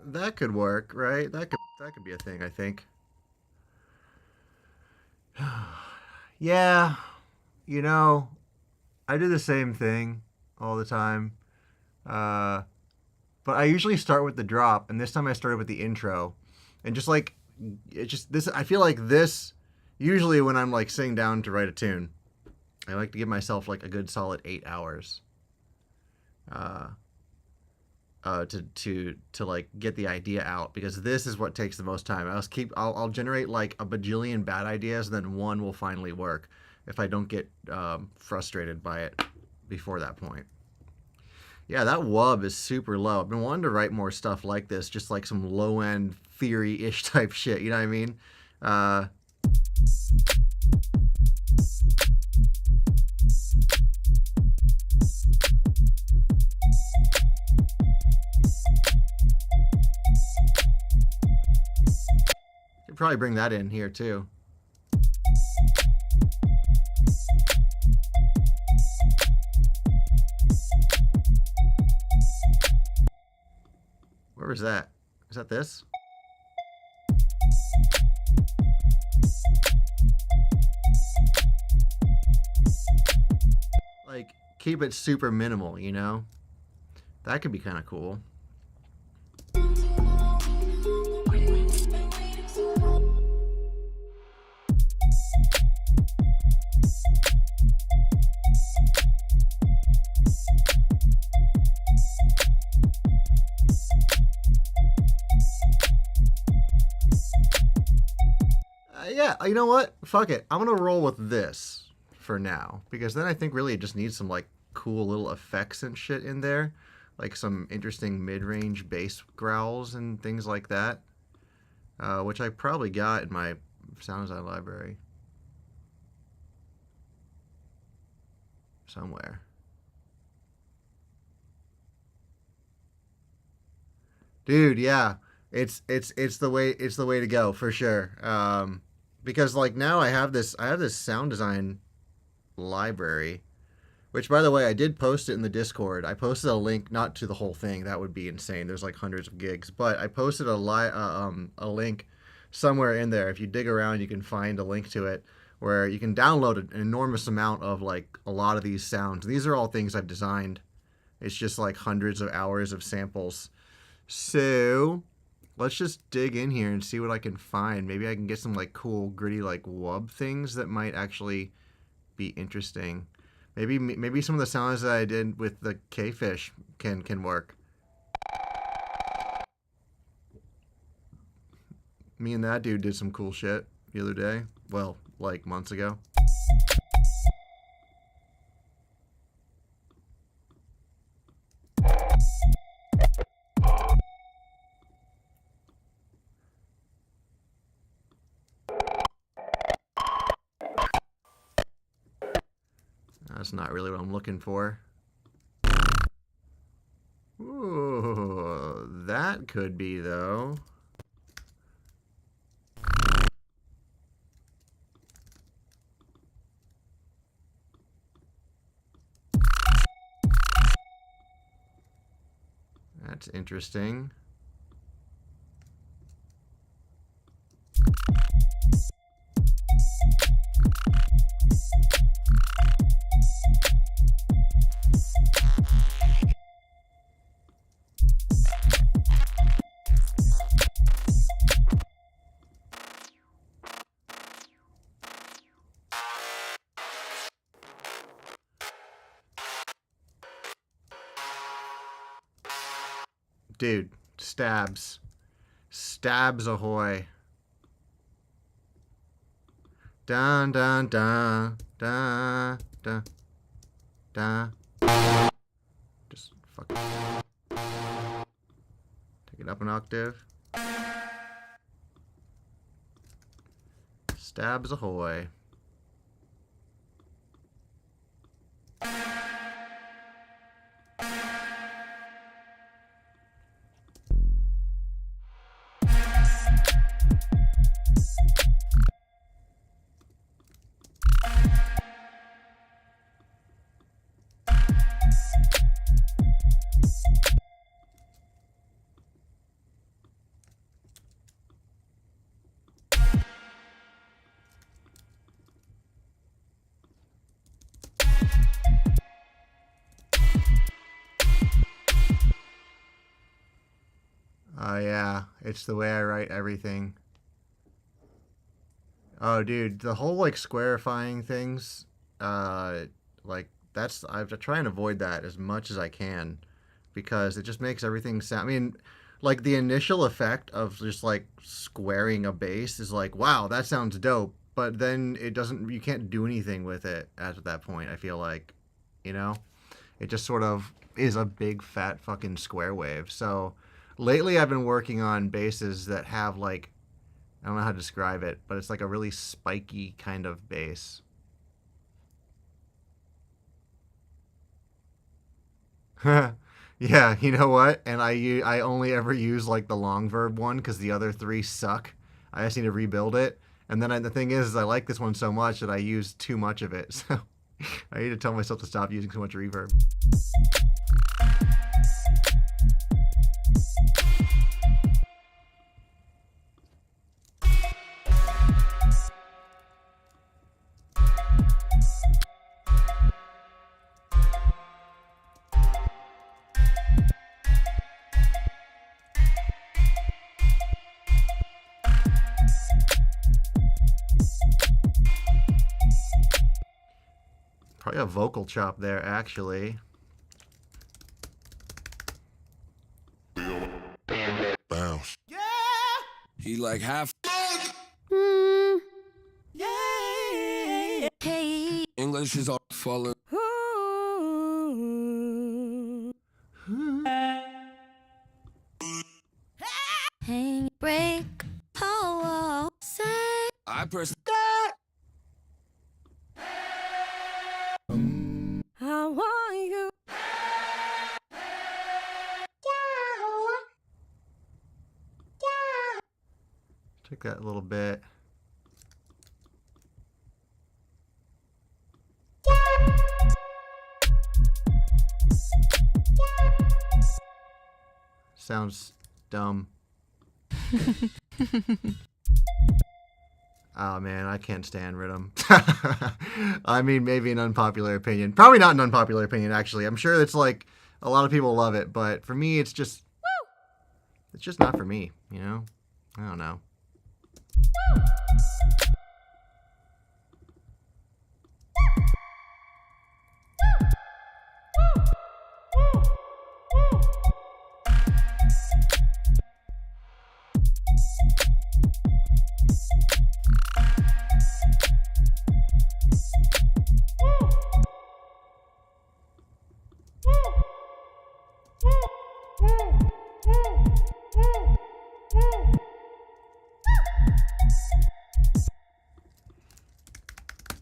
A: That could work, right? That could be a thing, I think. Yeah, you know, I do the same thing all the time. But I usually start with the drop, and this time I started with the intro. And just like this, I feel like this usually when I'm like sitting down to write a tune, I like to give myself like a good solid 8 hours. To like get the idea out, because this is what takes the most time. I'll generate like a bajillion bad ideas, and then one will finally work if I don't get frustrated by it before that point. Yeah, that wub is super low. I've been wanting to write more stuff like this, just like some low-end theory-ish type shit, you know what I mean? Could probably bring that in here too. Where was that? Is that this? Like, keep it super minimal, you know? That could be kind of cool. Yeah, you know what? Fuck it. I'm gonna roll with this for now because then I think really it just needs some like cool little effects and shit in there, like some interesting mid-range bass growls and things like that, which I probably got in my sound design library somewhere. Dude, yeah. It's the way to go for sure. Because like now I have this sound design library, which by the way I did post it in the Discord. I posted a link, not to the whole thing, that would be insane. There's like hundreds of gigs, but I posted a link somewhere in there. If you dig around, you can find a link to it where you can download an enormous amount of like a lot of these sounds. These are all things I've designed. It's just like hundreds of hours of samples. So let's just dig in here and see what I can find. Maybe I can get some like cool gritty like wub things that might actually be interesting. Maybe some of the sounds that I did with the K-Fish can work. Me and that dude did some cool shit the other day. Well, like months ago. That's not really what I'm looking for. Ooh, that could be though. That's interesting. Dude, stabs. Stabs ahoy. Dun dun dun dun dun dun. Just fucking take it up an octave. Stabs ahoy. Oh yeah, it's the way I write everything. Oh dude, the whole like squarifying things, like that's I try and avoid that as much as I can because it just makes everything sound. I mean, like the initial effect of just like squaring a bass is like, wow, that sounds dope, but then it doesn't. You can't do anything with it at that point. I feel like, you know, it just sort of is a big fat fucking square wave. So lately I've been working on basses that have like, I don't know how to describe it, but it's like a really spiky kind of bass. Yeah, you know what? And I only ever use like the long verb one because the other three suck. I just need to rebuild it. And then the thing is I like this one so much that I use too much of it. So I need to tell myself to stop using so much reverb. Probably a vocal chop there, actually.
E: Bounce.
D: Yeah.
E: He like half. English is all falling.
C: Hang, break, oh, say,
E: I personally.
C: I want you.
A: Take that a little bit. Sounds dumb. Oh man, I can't stand rhythm. I mean, maybe an unpopular opinion. Probably not an unpopular opinion, actually. I'm sure it's like a lot of people love it, but for me, it's just not for me, you know? I don't know.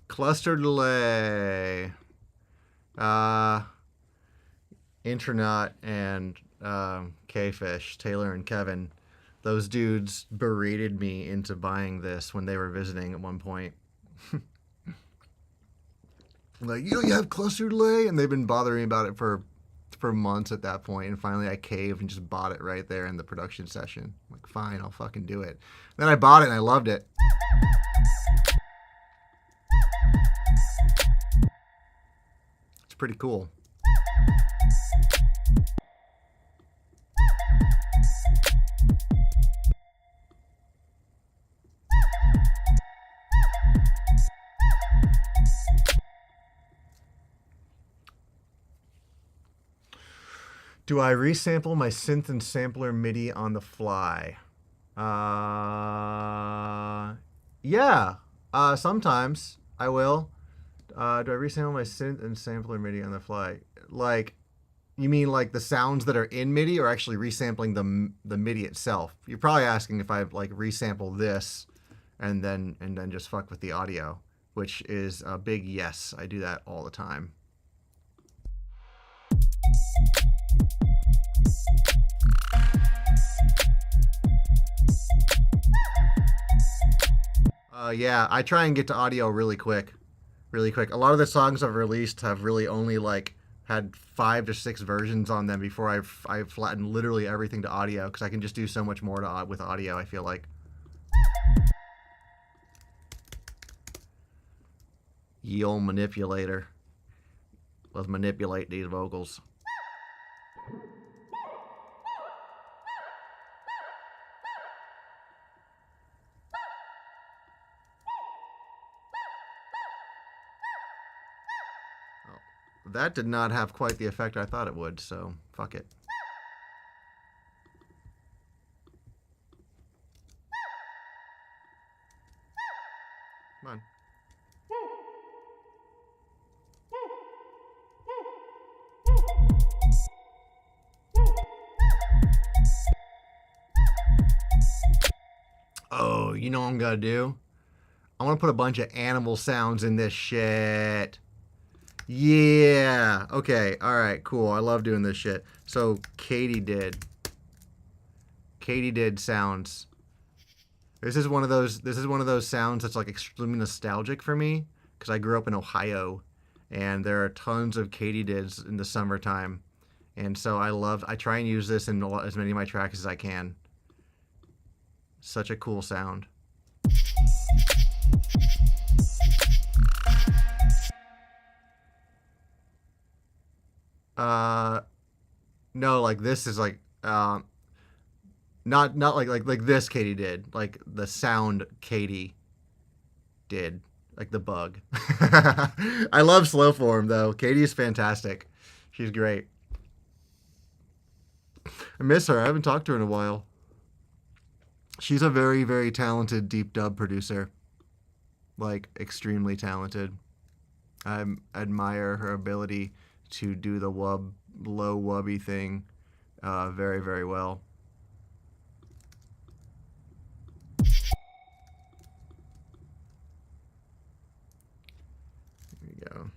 A: Cluster delay. Intronaut and K-Fish, Taylor and Kevin, those dudes berated me into buying this when they were visiting at one point. Like, you know, you have cluster delay, and they've been bothering me about it for months at that point, and finally I caved and just bought it right there in the production session. I'm like, fine, I'll fucking do it. Then I bought it and I loved it. It's pretty cool. Do I resample my synth and sampler MIDI on the fly? Yeah. Sometimes I will. Do I resample my synth and sampler MIDI on the fly? Like, you mean like the sounds that are in MIDI, or actually resampling the MIDI itself? You're probably asking if I like resample this and then just fuck with the audio, which is a big yes. I do that all the time. Yeah, I try and get to audio really quick. Really quick. A lot of the songs I've released have really only like had 5 to 6 versions on them before I flattened literally everything to audio, because I can just do so much more with audio, I feel like. Ye old manipulator. Let's manipulate these vocals. That did not have quite the effect I thought it would, so fuck it. Come on. Oh, you know what I'm gonna do? I want to put a bunch of animal sounds in this shit. Yeah. Okay. All right. Cool. I love doing this shit. So Katie did sounds. This is one of those sounds that's like extremely nostalgic for me, because I grew up in Ohio, and there are tons of katydids in the summertime, and so I try and use this in as many of my tracks as I can. Such a cool sound. No, like this is like not like this Katie did, like the sound Katie did, like the bug. I love slow form though. Katie is fantastic. She's great. I miss her. I haven't talked to her in a while. She's a very, very talented deep dub producer. Like, extremely talented. I admire her ability to do the low wubby thing very, very well. Here we go.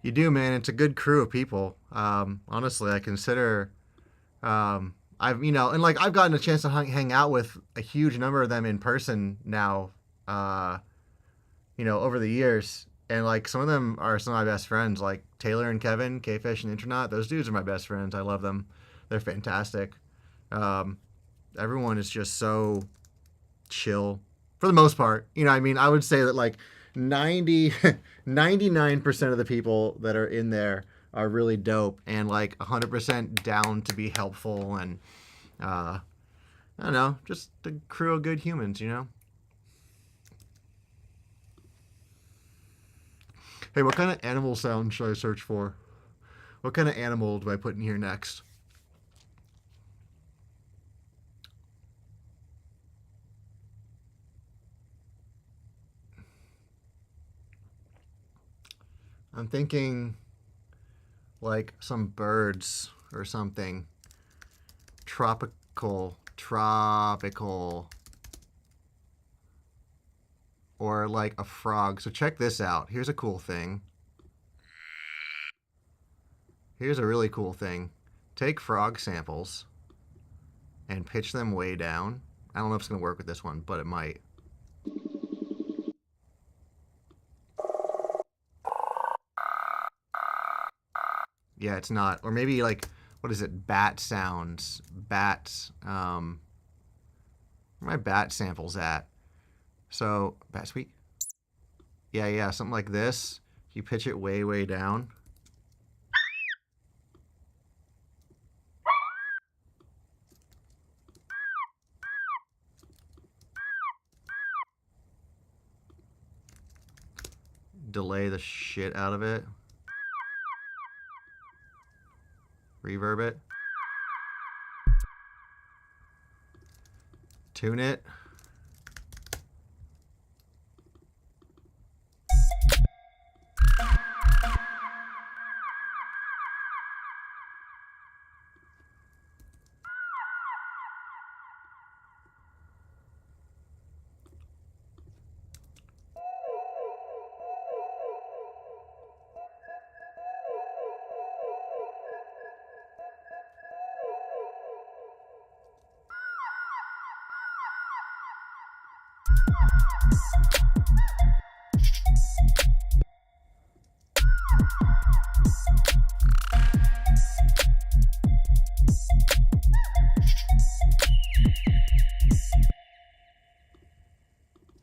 A: You do, man. It's a good crew of people. Honestly, I consider I've and like I've gotten a chance to hang out with a huge number of them in person now. Over the years, and like some of them are some of my best friends, like Taylor and Kevin, K-Fish and Intronaut. Those dudes are my best friends. I love them. They're fantastic. Everyone is just so chill for the most part. I would say that like 99% of the people that are in there are really dope and like 100% down to be helpful and I don't know, just a crew of good humans, Hey, what kind of animal sound should I search for? What kind of animal do I put in here next? I'm thinking like some birds or something. Tropical. Or like a frog. So check this out. Here's a cool thing. Here's a really cool thing. Take frog samples and pitch them way down. I don't know if it's going to work with this one, but it might. Yeah, it's not. Or maybe like, what is it? Bat sounds. Bats. Where my bat samples at? So, bat sweet. Yeah, something like this. You pitch it way, way down. Delay the shit out of it. Reverb it. Tune it.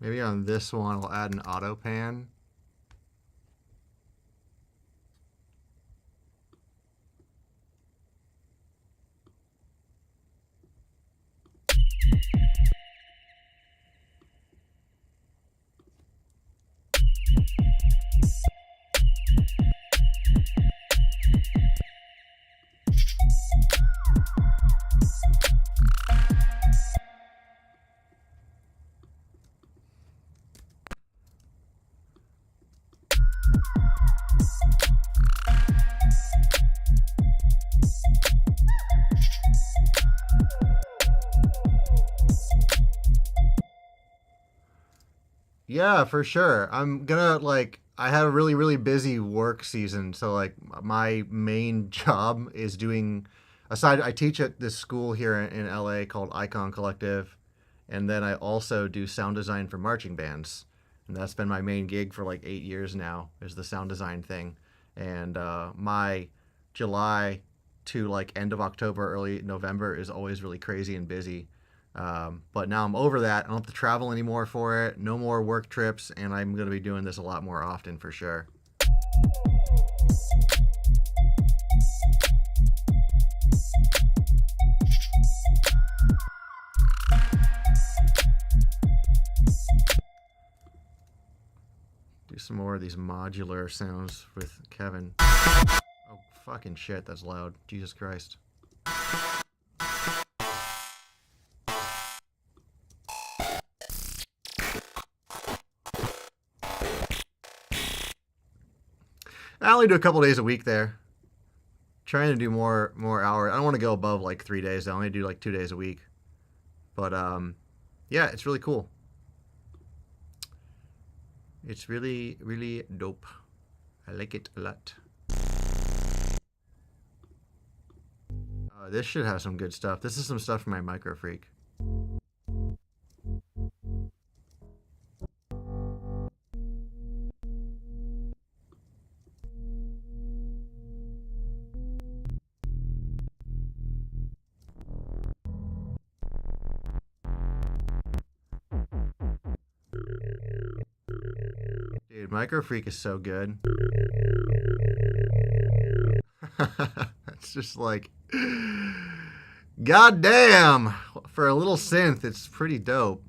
A: Maybe on this one I'll add an auto pan. Yeah, for sure. I'm gonna I have a really, really busy work season. So like my main job is doing, I teach at this school here in LA called Icon Collective. And then I also do sound design for marching bands. And that's been my main gig for like 8 years now, is the sound design thing. And my July to like end of October, early November is always really crazy and busy. But now I'm over that. I don't have to travel anymore for it. No more work trips. And I'm going to be doing this a lot more often for sure. Do some more of these modular sounds with Kevin. Oh, fucking shit, that's loud. Jesus Christ. I only do a couple days a week there. Trying to do more hours. I don't want to go above like 3 days. I only do like 2 days a week. But yeah, it's really cool. It's really, really dope. I like it a lot. This should have some good stuff. This is some stuff from my Micro Freak. Dude, Micro Freak is so good. It's just like, god damn! For a little synth, it's pretty dope.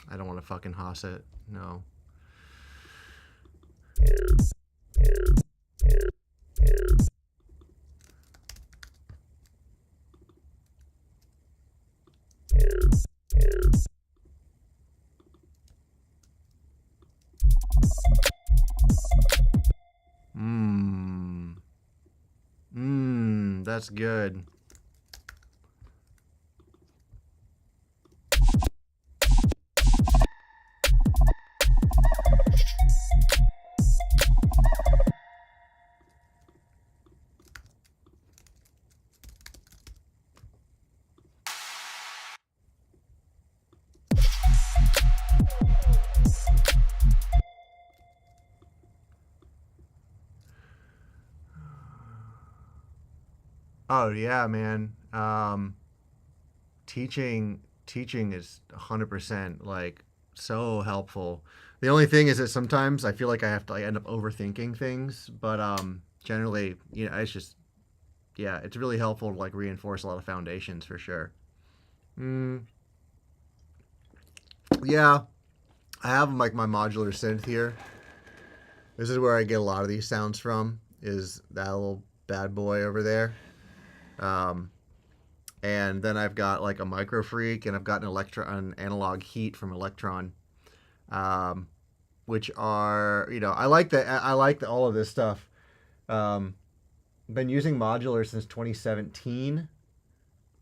A: I don't want to fucking hoss it. No. That's good. Oh yeah, man. Teaching is 100% like so helpful. The only thing is that sometimes I feel like I have to like end up overthinking things, but generally, you know, it's just yeah, it's really helpful to like reinforce a lot of foundations for sure. Yeah, I have like my modular synth here. This is where I get a lot of these sounds from, is that little bad boy over there. And then I've got like a Micro Freak, and I've got an analog heat from Electron, which are, you know, I like all of this stuff. Been using modular since 2017.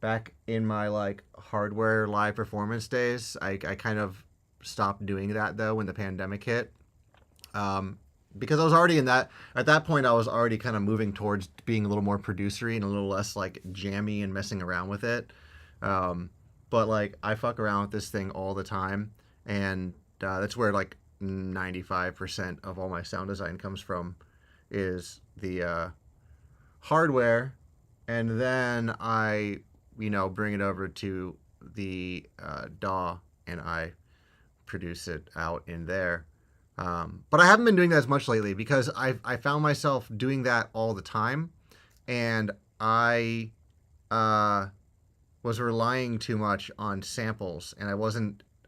A: Back in my like hardware live performance days, I kind of stopped doing that though when the pandemic hit. Because I was already at that point I was already kind of moving towards being a little more producery and a little less like jammy and messing around with it. But like I fuck around with this thing all the time, and that's where like 95% of all my sound design comes from, is the hardware, and then I, you know, bring it over to the DAW and I produce it out in there. But I haven't been doing that as much lately because I found myself doing that all the time, and I was relying too much on samples, and I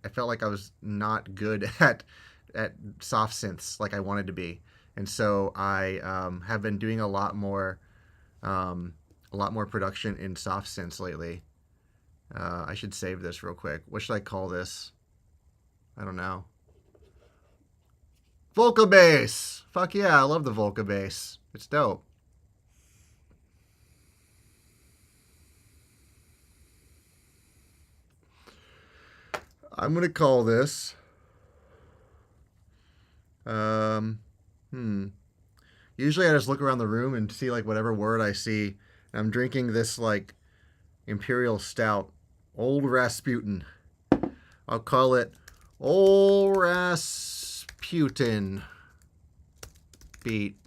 A: felt like I was not good at soft synths like I wanted to be, and so I have been doing a lot more production in soft synths lately. I should save this real quick. What should I call this? I don't know. Volca bass. Fuck yeah, I love the Volca bass. It's dope. I'm gonna call this. Usually I just look around the room and see like whatever word I see. And I'm drinking this like Imperial Stout, Old Rasputin. I'll call it Old Rasputin beat.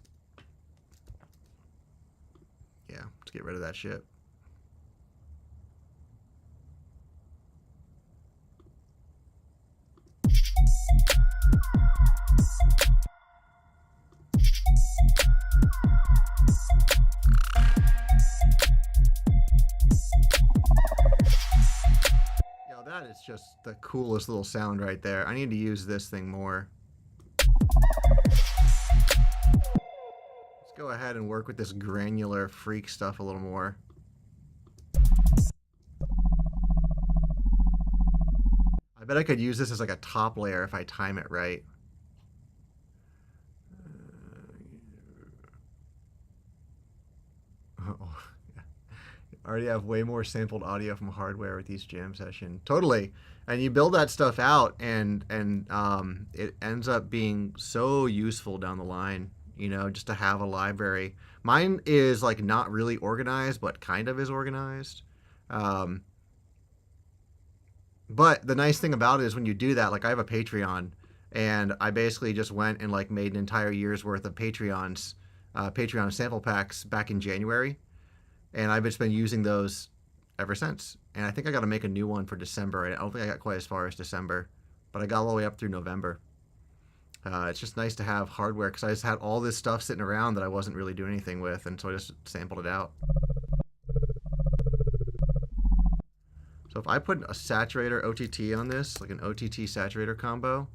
A: Yeah, let's get rid of that shit. Yo, that is just the coolest little sound right there. I need to use this thing more. Let's go ahead and work with this granular freak stuff a little more. I bet I could use this as like a top layer if I time it right. Already have way more sampled audio from hardware with each jam session. Totally. And you build that stuff out and it ends up being so useful down the line, you know, just to have a library. Mine is like not really organized, but kind of is organized. But the nice thing about it is when you do that, like I have a Patreon, and I basically just went and like made an entire year's worth of Patreon sample packs back in January. And I've just been using those ever since. And I think I got to make a new one for December. I don't think I got quite as far as December, but I got all the way up through November. It's just nice to have hardware because I just had all this stuff sitting around that I wasn't really doing anything with, and so I just sampled it out. So if I put a saturator OTT on this, like an OTT saturator combo,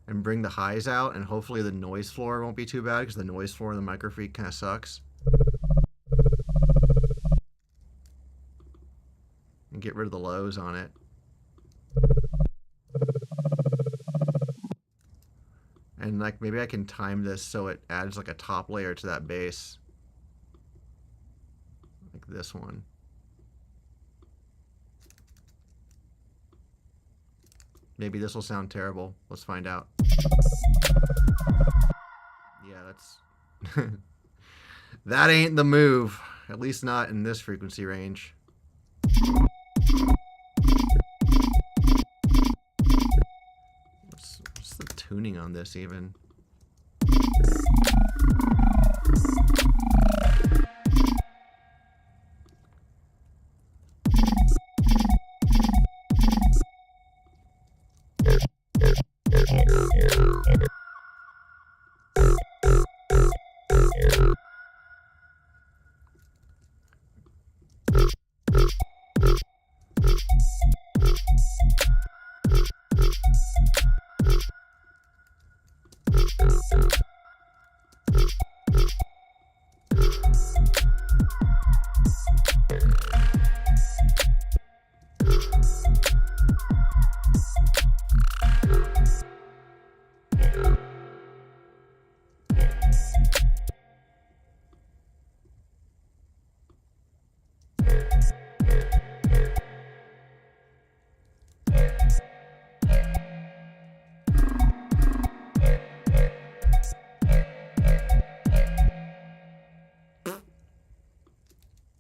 A: and bring the highs out, and hopefully the noise floor won't be too bad because the noise floor in the Microfreak kind of sucks. And get rid of the lows on it. And like maybe I can time this so it adds like a top layer to that bass. Like this one. Maybe this will sound terrible. Let's find out. Yeah, that's... that ain't the move. At least not in this frequency range. What's the tuning on this even?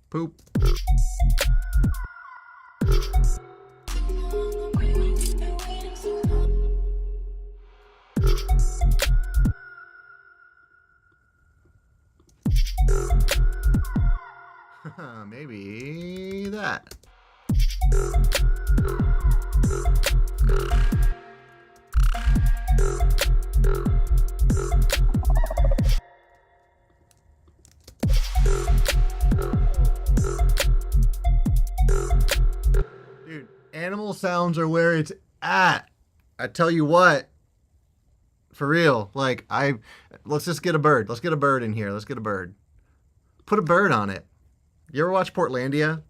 A: Poop. Maybe that. Dude, animal sounds are where it's at. I tell you what. For real. Like, let's just get a bird. Let's get a bird in here. Let's get a bird. Put a bird on it. You ever watch Portlandia?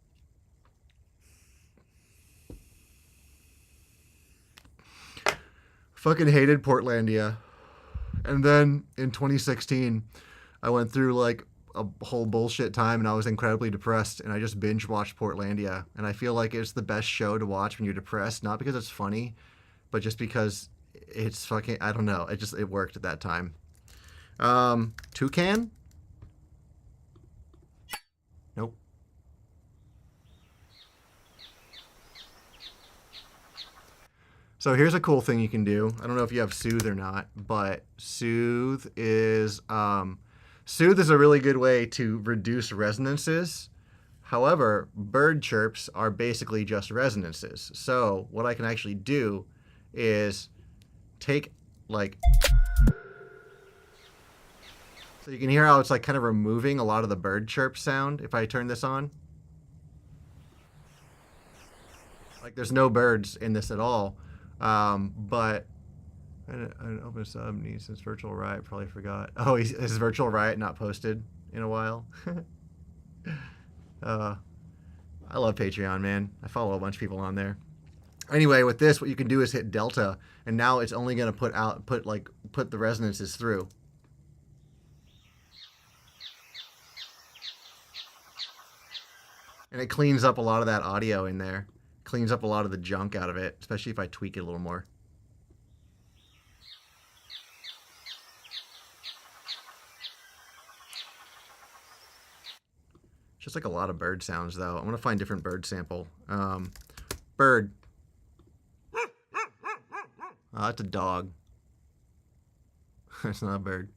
A: Fucking hated Portlandia. And then in 2016, I went through like a whole bullshit time and I was incredibly depressed and I just binge watched Portlandia. And I feel like it's the best show to watch when you're depressed, not because it's funny, but just because it's fucking, I don't know, it worked at that time. Toucan? Nope. So here's a cool thing you can do. I don't know if you have Soothe or not, but Soothe is a really good way to reduce resonances. However, bird chirps are basically just resonances. So what I can actually do is take like, so you can hear how it's like kind of removing a lot of the bird chirp sound if I turn this on. Like there's no birds in this at all. But an open sub needs since Virtual Riot probably forgot. Oh, is Virtual Riot not posted in a while? I love Patreon, man. I follow a bunch of people on there. Anyway, with this, what you can do is hit Delta, and now it's only going to put the resonances through. And it cleans up a lot of that audio in there. Cleans up a lot of the junk out of it, especially if I tweak it a little more. Just like a lot of bird sounds, though. I'm going to find different bird sample. Bird. Oh, that's a dog. That's not a bird.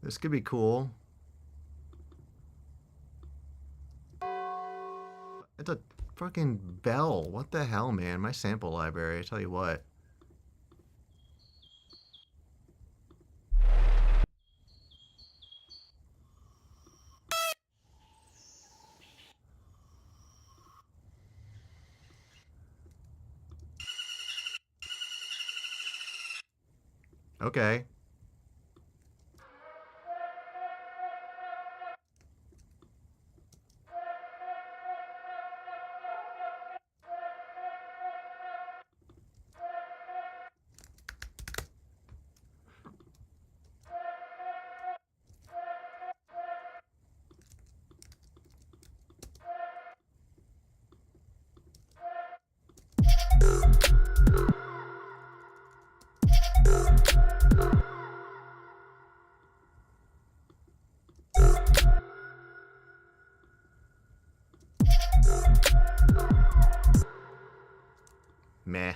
A: This could be cool. It's a fucking bell. What the hell, man? My sample library, I tell you what. Okay. Meh.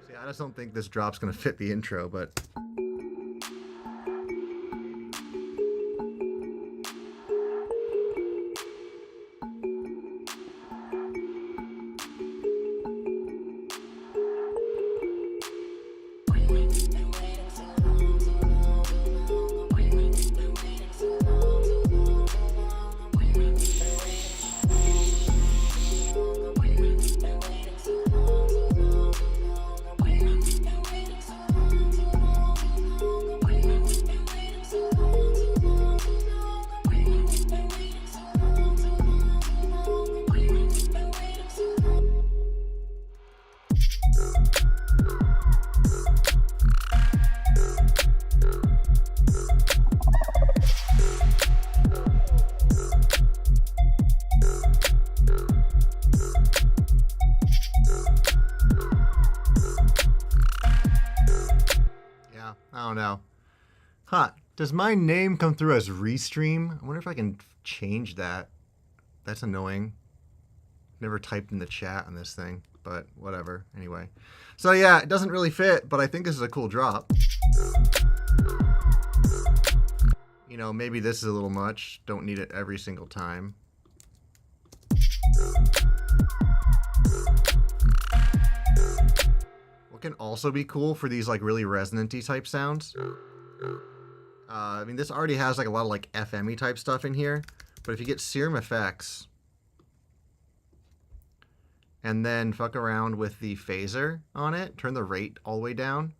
A: See, I just don't think this drop's gonna fit the intro, but I don't know. Huh. Does my name come through as Restream? I wonder if I can change that. That's annoying. Never typed in the chat on this thing, but whatever. Anyway. So yeah, it doesn't really fit, but I think this is a cool drop. You know, maybe this is a little much. Don't need it every single time. What can also be cool for these like really resonant-y type sounds? I mean, this already has like a lot of like FM-y type stuff in here, but if you get Serum Effects and then fuck around with the phaser on it, turn the rate all the way down.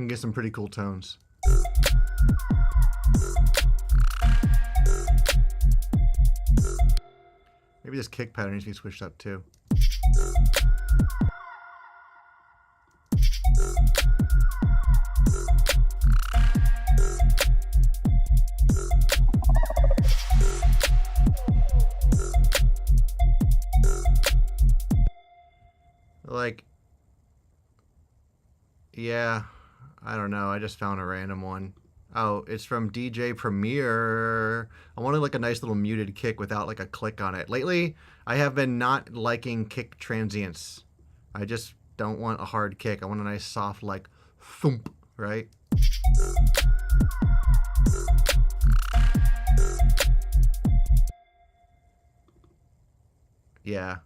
A: Can get some pretty cool tones. Maybe this kick pattern needs to be switched up too. Like, yeah, I don't know. I just found a random one. Oh, it's from DJ Premier. I wanted like a nice little muted kick without like a click on it. Lately, I have been not liking kick transients. I just don't want a hard kick. I want a nice soft like thump, right? Yeah.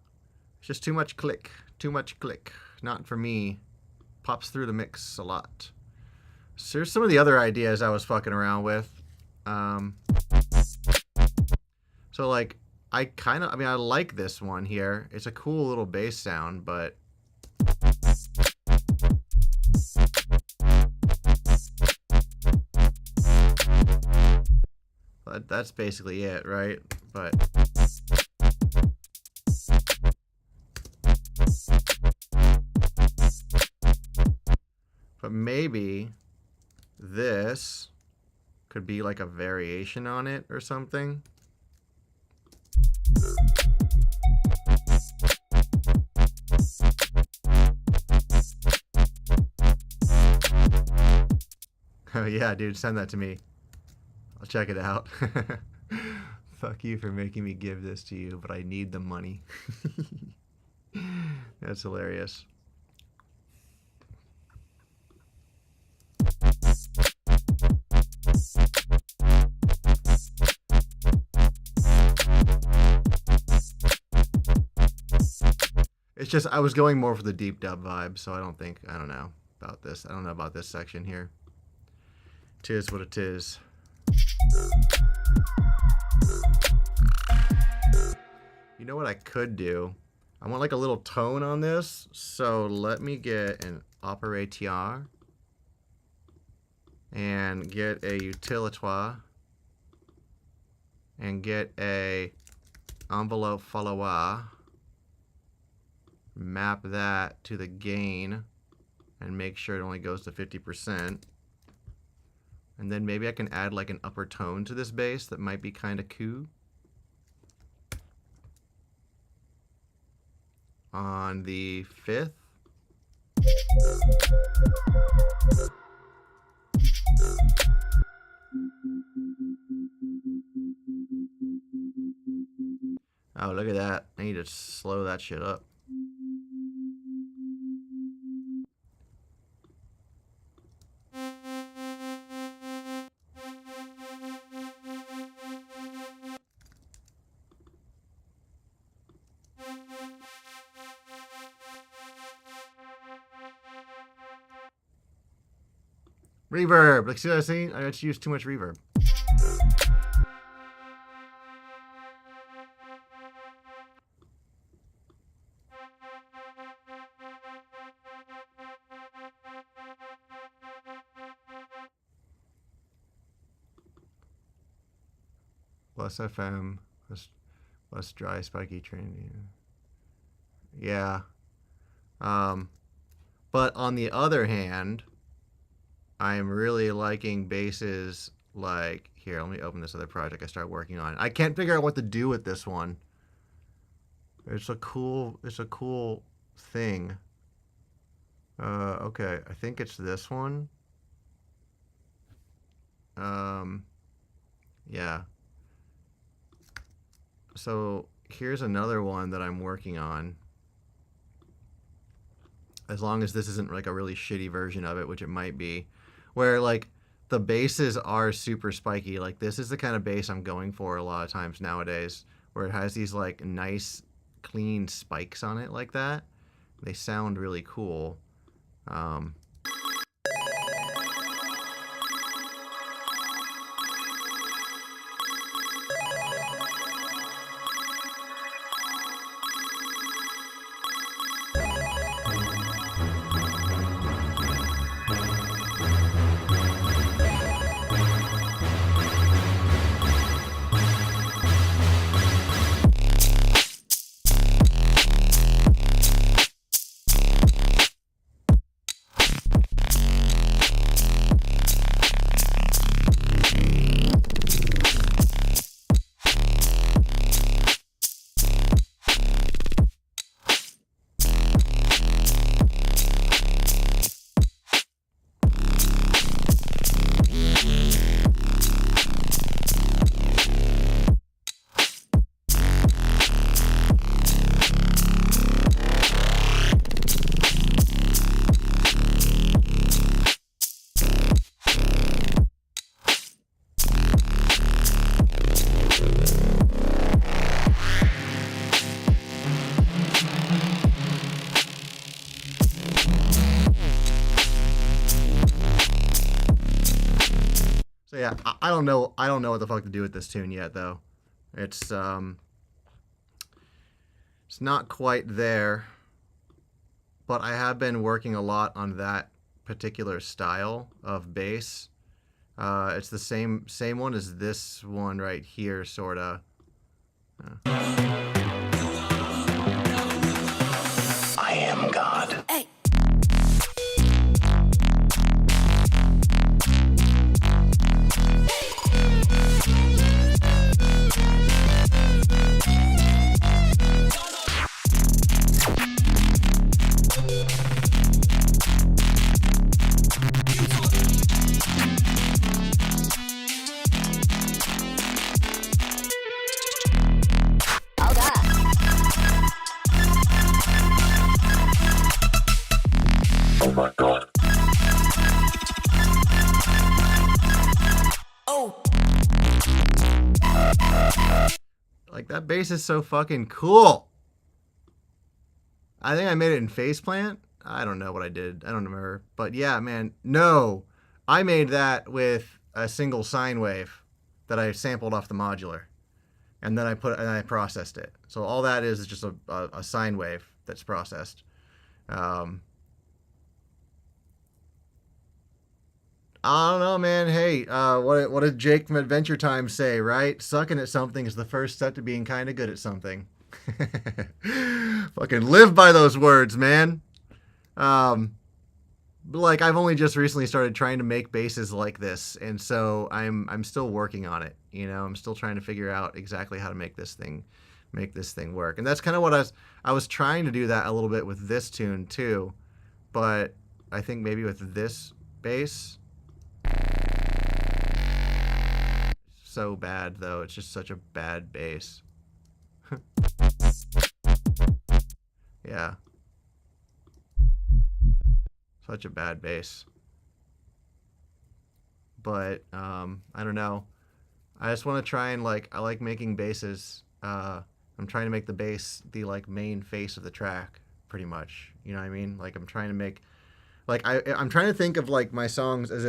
A: It's just too much click. Too much click. Not for me. Pops through the mix a lot. So here's some of the other ideas I was fucking around with. So like, I like this one here. It's a cool little bass sound, but that's basically it, right? But maybe this could be like a variation on it or something. Oh yeah, dude, send that to me. I'll check it out. Fuck you for making me give this to you, but I need the money. That's hilarious. It's just, I was going more for the deep dub vibe, so I don't know about this. I don't know about this section here. Tis what it is. You know what I could do? I want like a little tone on this, so let me get an operateur and get a utilitoire and get a envelope follower, map that to the gain and make sure it only goes to 50%. And then maybe I can add like an upper tone to this bass that might be kind of cool. On the 5th. Oh, look at that. I need to slow that shit up. Reverb. Like, see what I was saying? I just used too much reverb. Less FM, less dry, spiky training. Yeah. But on the other hand, I'm really liking basses like, here, let me open this other project I started working on. I can't figure out what to do with this one. It's a cool thing. Okay, I think it's this one. Yeah. So here's another one that I'm working on. As long as this isn't like a really shitty version of it, which it might be, where like the basses are super spiky. Like this is the kind of bass I'm going for a lot of times nowadays, where it has these like nice clean spikes on it like that. They sound really cool. So yeah, I don't know what the fuck to do with this tune yet though. It's not quite there, but I have been working a lot on that particular style of bass. It's the same one as this one right here, sorta.
B: I am God.
C: Hey.
B: Oh my God.
A: Like that bass is so fucking cool. I think I made it in Faceplant. I don't know what I did. I don't remember. But yeah, man, no. I made that with a single sine wave that I sampled off the modular. And then I processed it. So all that is just a sine wave that's processed. I don't know, man. Hey, what did Jake from Adventure Time say, right? Sucking at something is the first step to being kind of good at something. Fucking live by those words, man. Like I've only just recently started trying to make basses like this, and so I'm still working on it. You know, I'm still trying to figure out exactly how to make this thing work. And that's kind of what I was trying to do that a little bit with this tune too, but I think maybe with this bass. So bad though. It's just such a bad bass. Yeah. Such a bad bass. But I don't know. I just want to try and I like making basses. I'm trying to make the bass the like main face of the track pretty much. You know what I mean? Like I'm trying to make I'm trying to think of like my songs as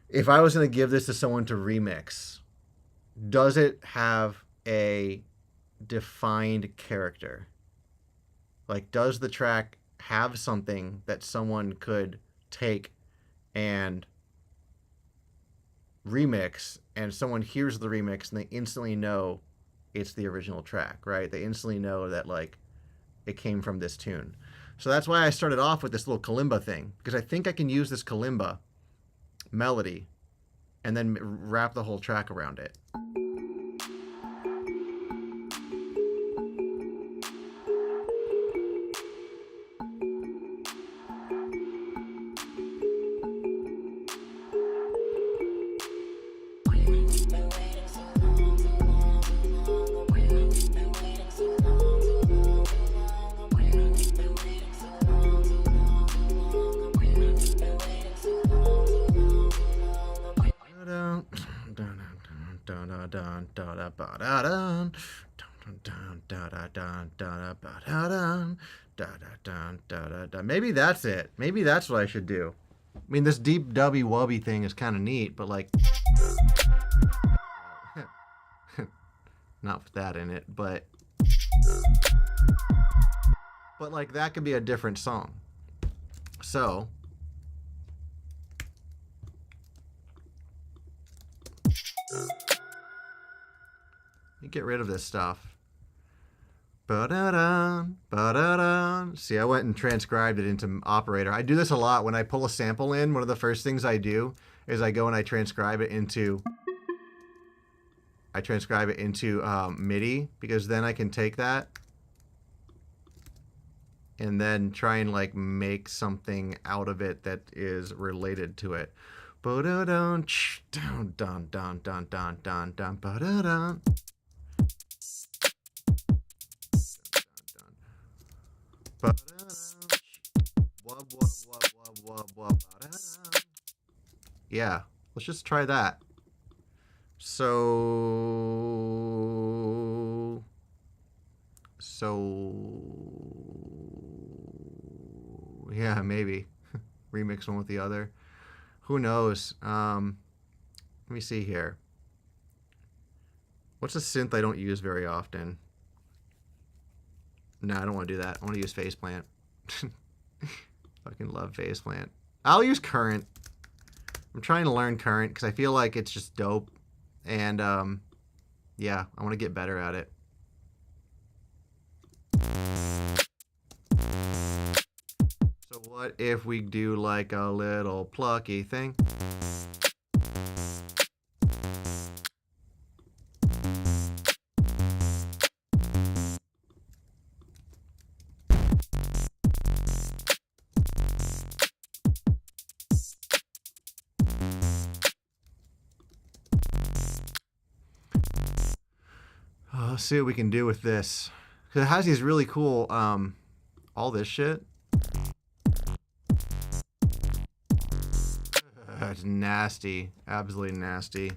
A: if I was going to give this to someone to remix, does it have a defined character? Like, does the track have something that someone could take and remix, and someone hears the remix and they instantly know it's the original track, right? They instantly know that, like, it came from this tune. So that's why I started off with this little kalimba thing, because I think I can use this kalimba melody and then wrap the whole track around it. da dun da da ba da dun dun dun da da dun da da ba da dun da da dun da da da. Maybe that's it. Maybe that's what I should do. I mean, this deep dubby wubby thing is kind of neat, but like, not with that in it, but like that could be a different song. So. You get rid of this stuff. Ba-da-dun, ba-da-dun. See, I went and transcribed it into Operator. I do this a lot. When I pull a sample in, one of the first things I do is I go and I transcribe it into MIDI, because then I can take that and then try and like make something out of it that is related to it. Ba-da-dun, dun dun dun dun dun dun dun ba-da-dun. Yeah, let's just try that. So yeah, maybe remix one with the other. Who knows? Let me see here. What's a synth I don't use very often? No, I don't want to do that. I want to use Faceplant. Fucking love Faceplant. I'll use Current. I'm trying to learn Current because I feel like it's just dope. And, yeah, I want to get better at it. So what if we do like a little plucky thing? Let's see what we can do with this. Because it has these really cool, all this shit. It's nasty. Absolutely nasty.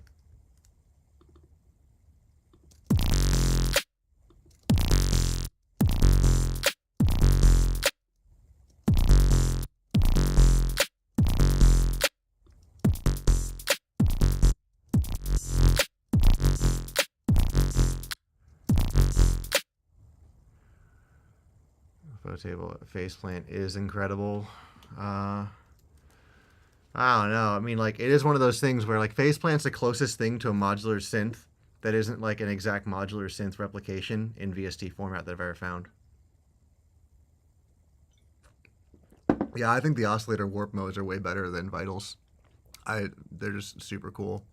A: Table Faceplant is incredible. I don't know. I mean, like, it is one of those things where, like, Faceplant's the closest thing to a modular synth that isn't, like, an exact modular synth replication in VST format that I've ever found. Yeah, I think the oscillator warp modes are way better than Vitals. They're just super cool.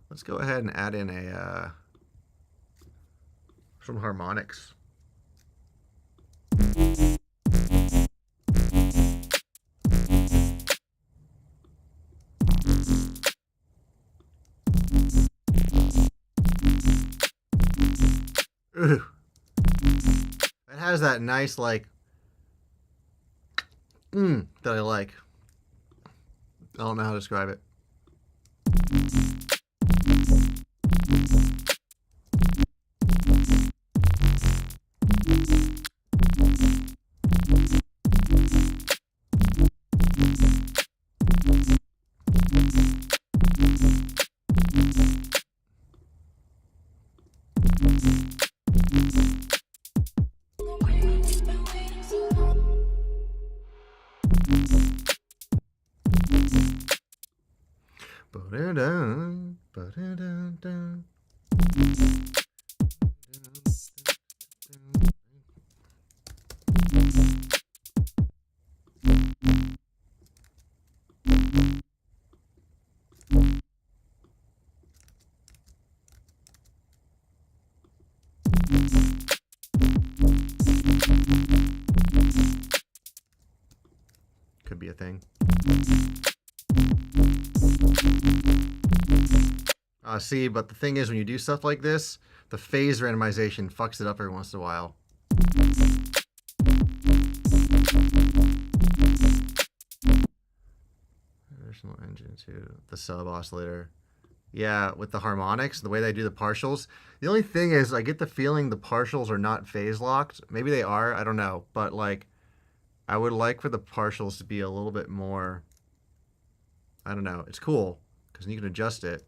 A: Let's go ahead and add in some harmonics. Ooh. It has that nice, like, that I like. I don't know how to describe it. Ba-da-dun, ba-da-dun-dun. Could be a thing. See, but the thing is, when you do stuff like this, the phase randomization fucks it up every once in a while. Additional engine to the sub oscillator. Yeah, with the harmonics, the way they do the partials. The only thing is, I get the feeling the partials are not phase locked. Maybe they are, I don't know. But like, I would like for the partials to be a little bit more, I don't know. It's cool because you can adjust it.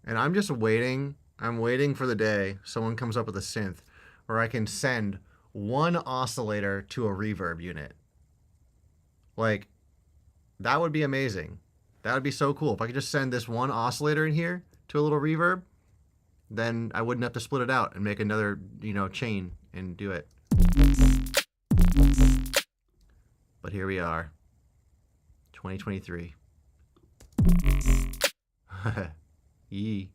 A: And I'm just waiting. I'm waiting for the day someone comes up with a synth where I can send one oscillator to a reverb unit. Like, that would be amazing. That would be so cool. If I could just send this one oscillator in here to a little reverb, then I wouldn't have to split it out and make another, you know, chain and do it. But here we are. 2023. Yee.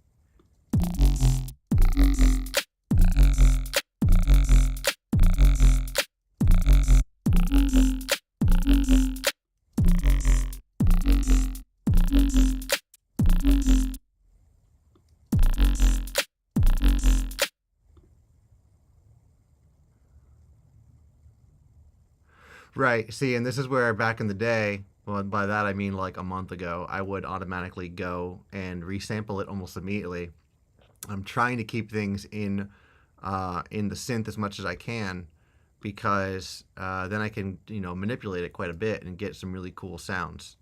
A: Right. See, and this is where back in the day, well, by that I mean like a month ago, I would automatically go and resample it almost immediately. I'm trying to keep things in the synth as much as I can because then I can, you know, manipulate it quite a bit and get some really cool sounds.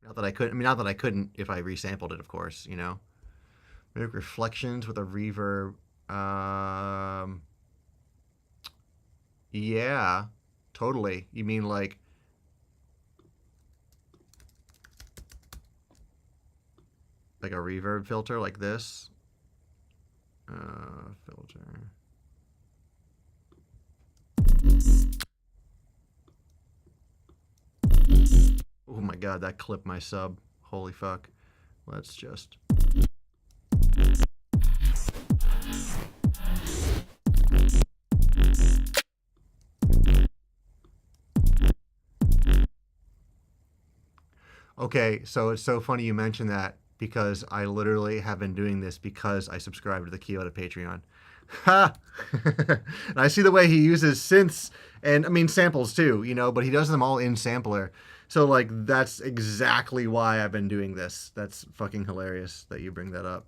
A: Not that I couldn't. I mean, not that I couldn't if I resampled it, of course. You know, make reflections with a reverb. Yeah, totally. You mean like a reverb filter like this? Filter. Oh my god, that clipped my sub. Holy fuck. Let's just... Okay, so it's so funny you mentioned that because I literally have been doing this because I subscribed to the Kyoto Patreon. Ha! And I see the way he uses synths and, I mean, samples too, you know, but he does them all in sampler. So, like, that's exactly why I've been doing this. That's fucking hilarious that you bring that up.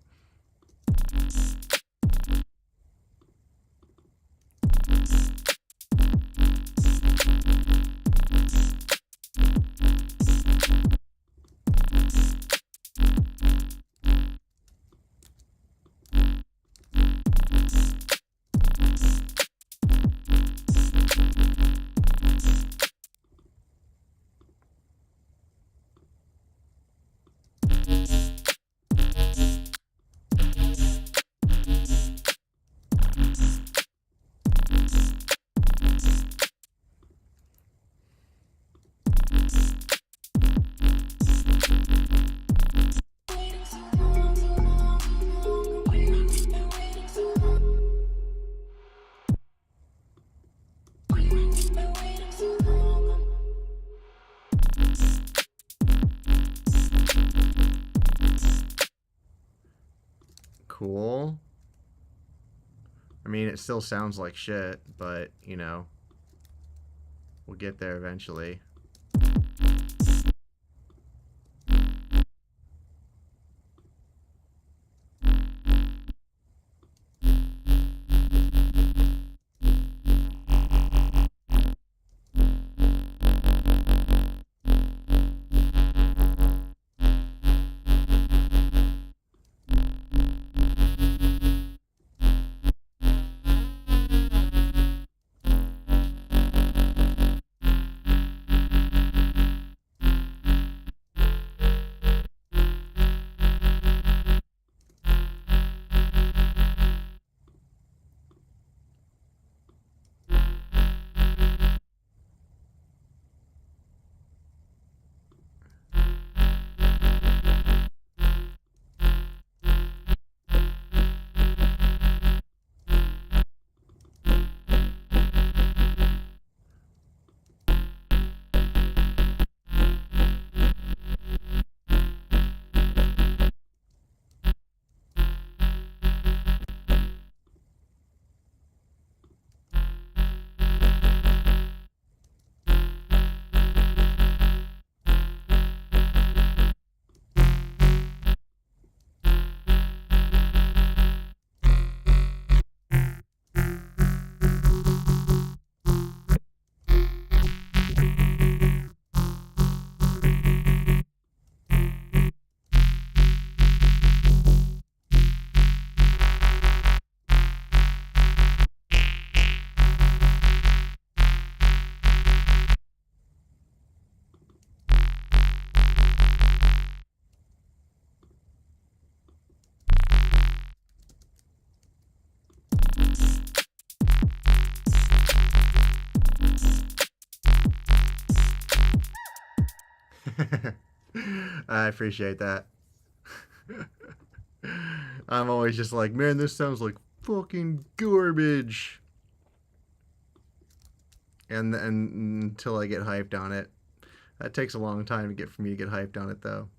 A: Cool. I mean, it still sounds like shit, but, you know, we'll get there eventually. I appreciate that. I'm always just like, man, this sounds like fucking garbage. And until I get hyped on it. That takes a long time for me to get hyped on it, though.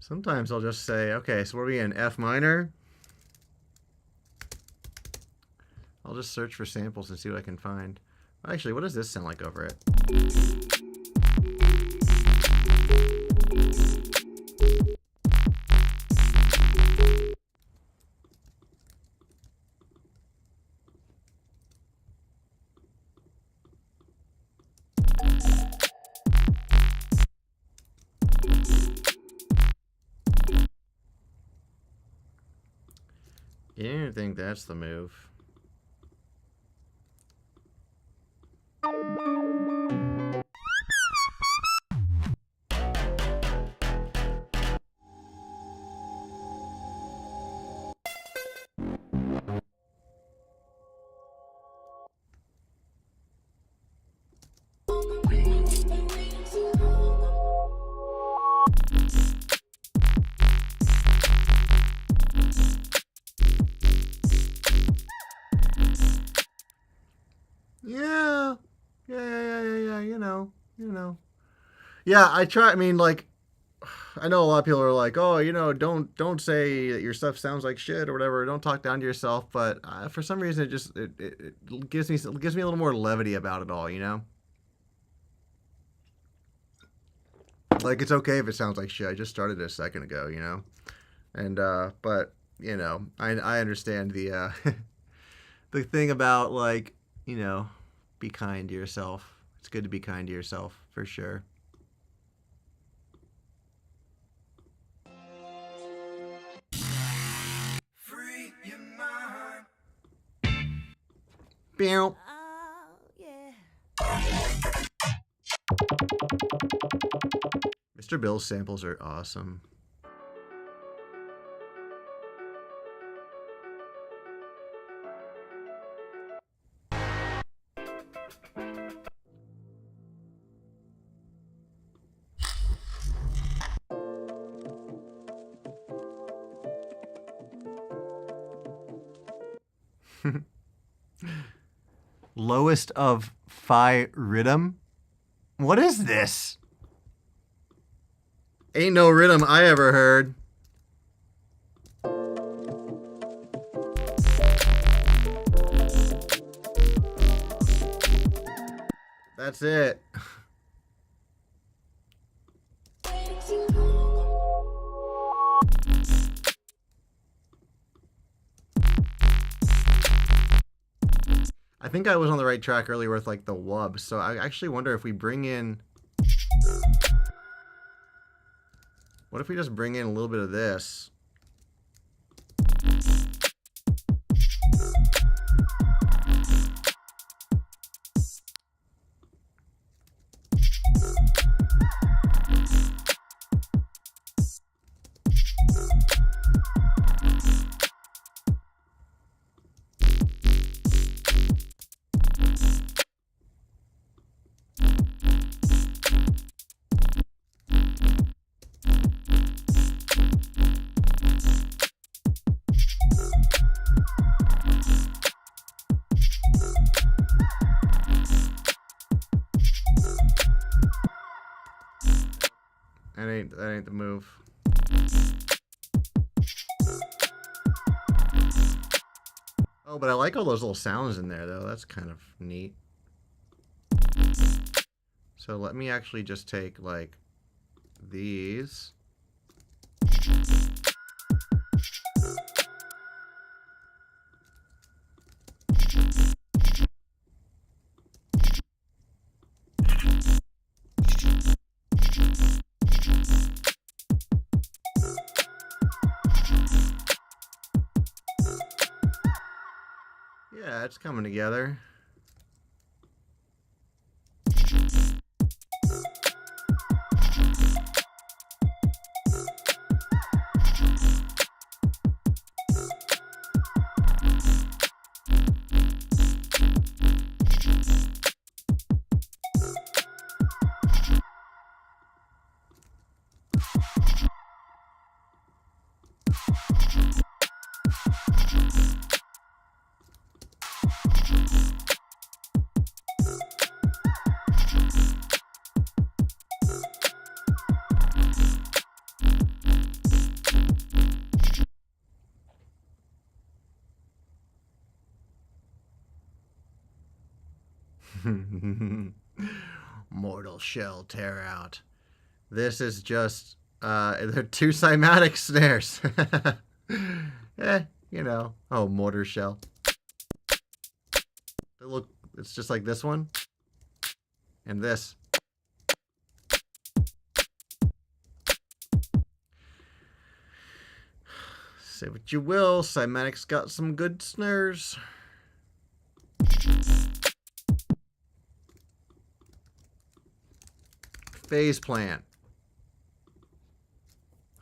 A: Sometimes I'll just say, okay, so what are we in, F minor? I'll just search for samples and see what I can find. Actually, what does this sound like over it? You don't think that's the move. Yeah, Yeah, I try. I mean, like, I know a lot of people are like, oh, don't say that your stuff sounds like shit or whatever. Don't talk down to yourself. But for some reason, it gives me a little more levity about it all. Like, it's okay if it sounds like shit. I just started it a second ago. And but I understand the the thing about, like, be kind to yourself. It's good to be kind to yourself for sure.
D: Free your mind.
A: Bow. Mr. Bill's samples are awesome. Lowest of Phi Rhythm? What is this? Ain't no rhythm I ever heard. That's it. I think I was on the right track earlier with, like, the wub, so I actually wonder if we bring in... What if we just bring in a little bit of this? That ain't the move. Oh, but I like all those little sounds in there, though. That's kind of neat. So let me actually just take, like, these. it's coming together. Mortal shell tear out. This is just they're two cymatic snares. You know. Oh, mortar shell. Look, it's just like this one and this. Say what you will, Cymatic's got some good snares. Phase plant.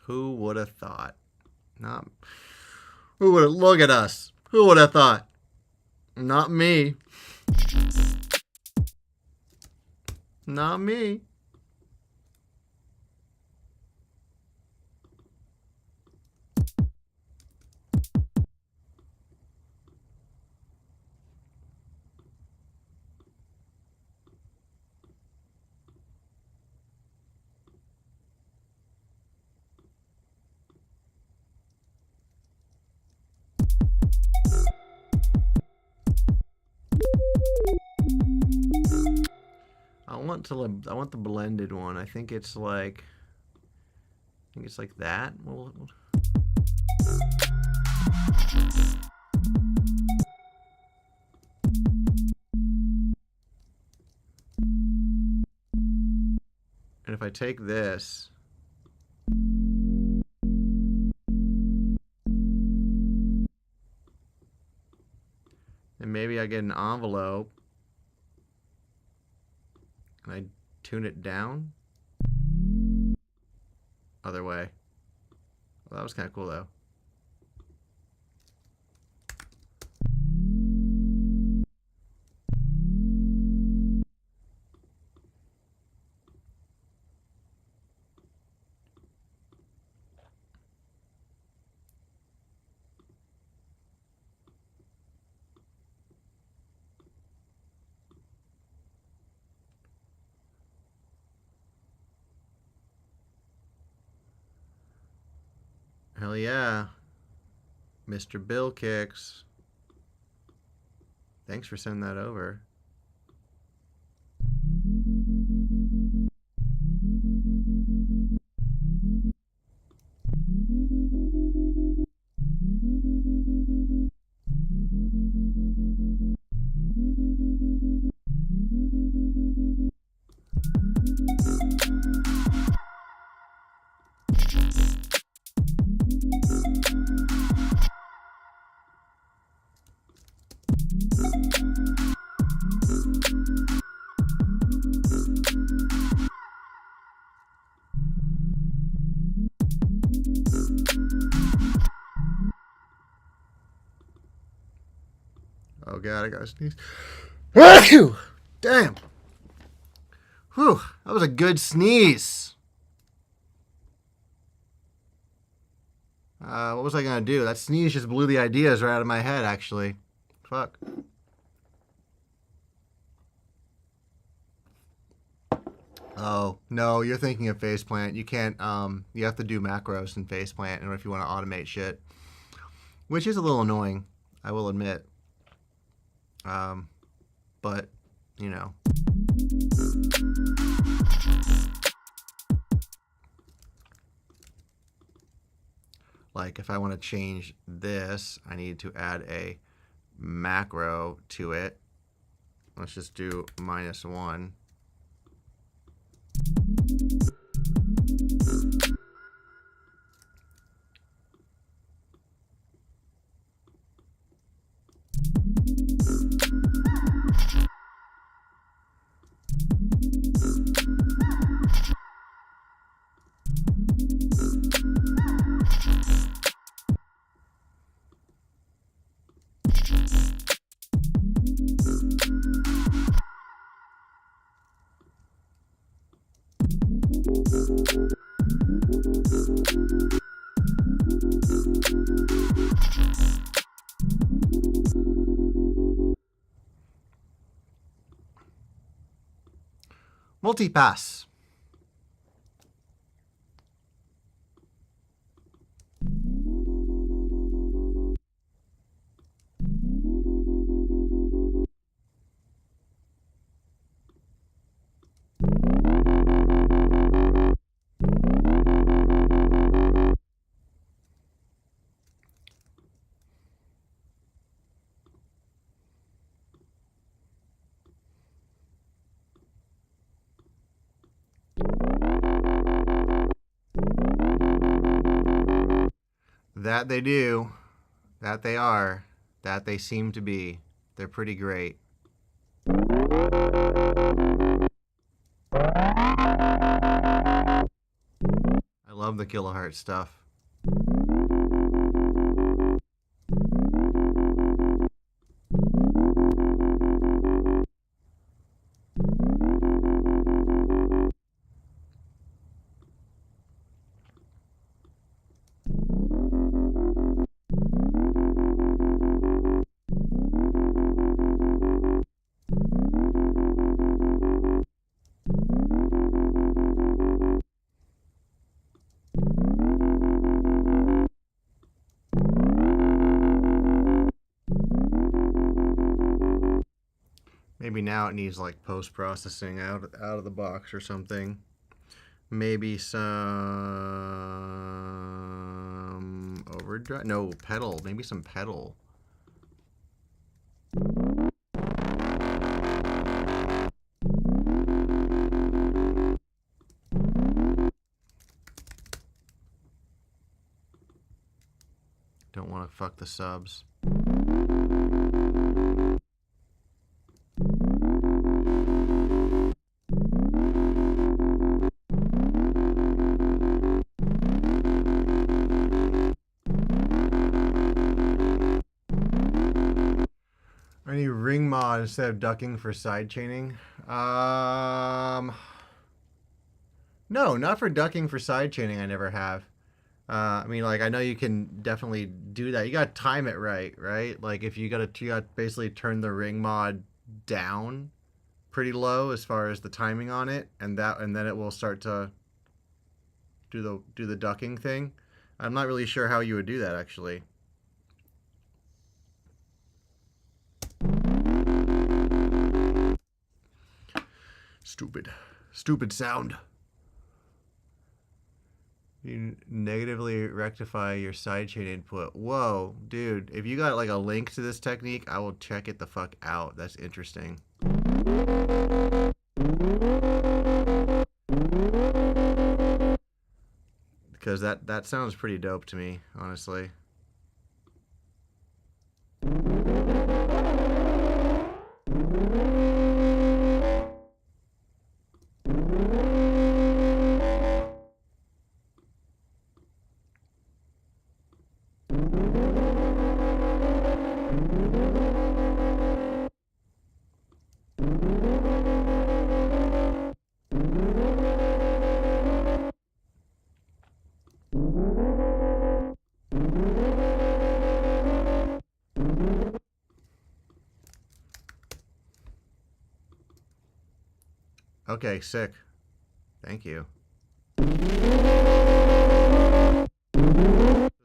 A: Who would have thought? Not. Who would have? Look at us. Who would have thought? Not me. Not me. I want the blended one. I think it's like that. And if I take this, and maybe I get an envelope and I tune it down. Other way. Well, that was kind of cool though. Hell yeah. Mr. Bill Kicks. Thanks for sending that over. Oh god, I gotta sneeze. Whew! Damn. Whew, that was a good sneeze. What was I gonna do? That sneeze just blew the ideas right out of my head, actually. Fuck. Oh, no, you're thinking of Faceplant. You can't, you have to do macros in Faceplant in order if you want to automate shit. Which is a little annoying, I will admit. But, you know. Like, if I want to change this, I need to add a macro to it. Let's just do -1. Multipass. That they do. That they are. That they seem to be. They're pretty great. I love the Kiloheart stuff. Maybe now it needs like post-processing out of the box or something. Maybe some overdrive. No, pedal. Maybe some pedal. Don't want to fuck the subs. Any ring mod instead of ducking for side chaining? No, not for ducking for side chaining. I never have. I mean, like, I know you can definitely do that. You gotta time it right? Like, if you gotta basically turn the ring mod down pretty low as far as the timing on it, and then it will start to do the ducking thing. I'm not really sure how you would do that actually. Stupid sound. You negatively rectify your sidechain input. Whoa, dude. If you got like a link to this technique, I will check it the fuck out. That's interesting. Because that sounds pretty dope to me, honestly. Okay, sick. Thank you. This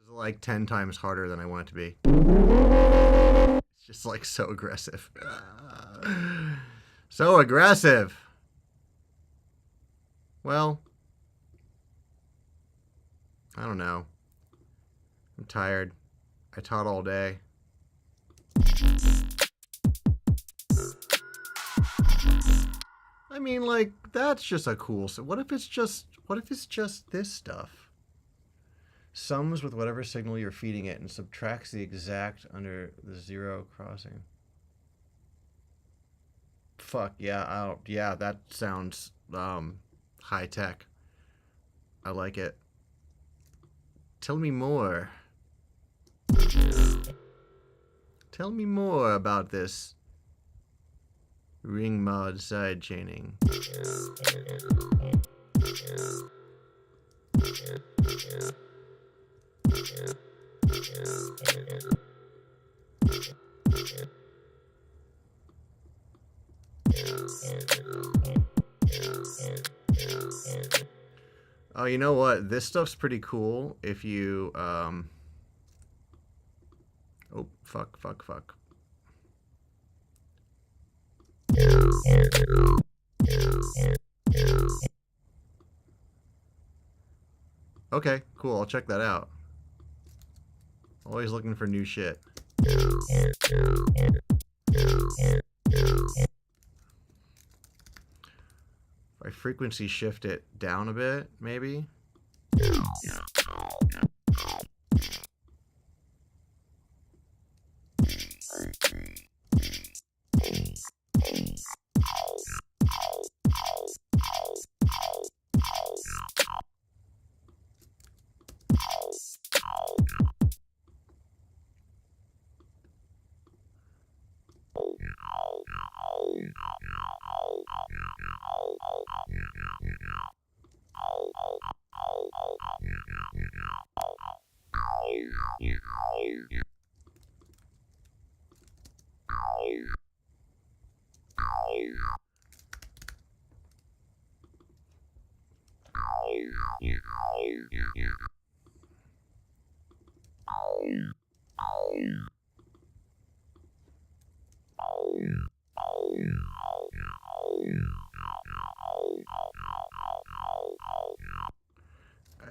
A: is like 10 times harder than I want it to be. It's just like so aggressive. So aggressive. Well, I don't know. I'm tired. I taught all day. I mean, like, that's just a cool... So what if it's just this stuff? Sums with whatever signal you're feeding it and subtracts the exact under the zero crossing. Fuck, yeah, yeah, that sounds, high tech. I like it. Tell me more. Tell me more about this ring mod side chaining. Oh, you know what? This stuff's pretty cool if you, oh, fuck. Okay, cool. I'll check that out. Always looking for new shit. If I frequency shift it down a bit, maybe?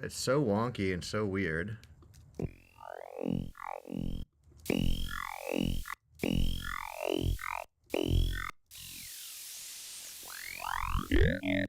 A: It's so wonky and so weird. Yeah.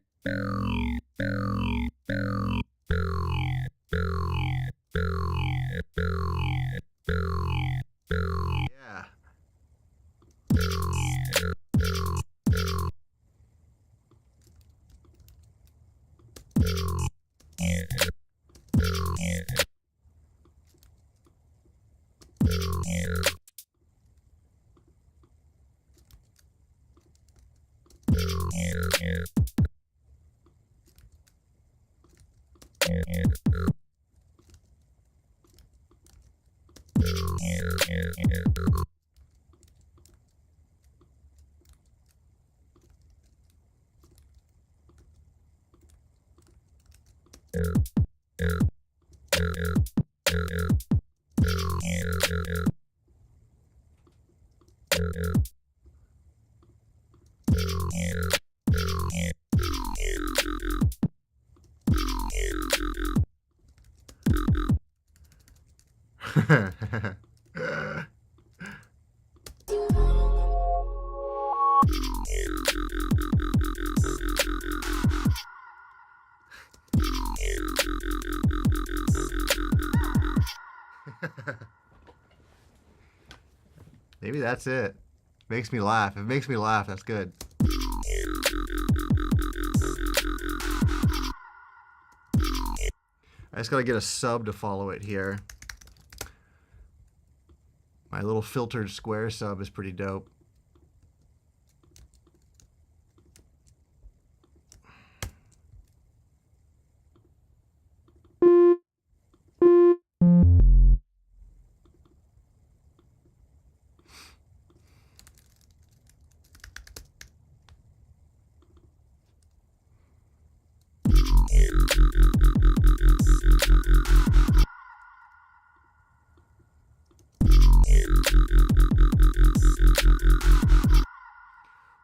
A: Maybe that's it. Makes me laugh. If it makes me laugh, that's good. I just gotta get a sub to follow it here. My little filtered square sub is pretty dope.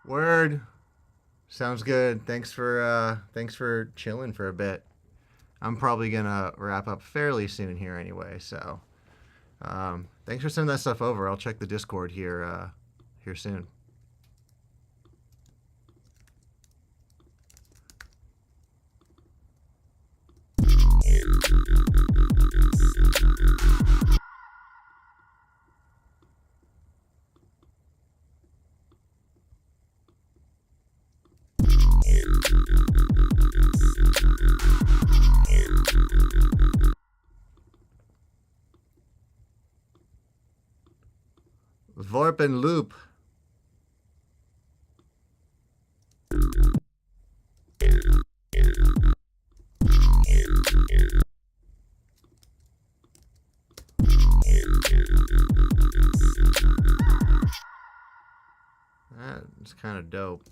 A: Word. Sounds good. Thanks for chilling for a bit. I'm probably gonna wrap up fairly soon here anyway, so thanks for sending that stuff over. I'll check the Discord here soon. Vorp and Loop. kind of dope.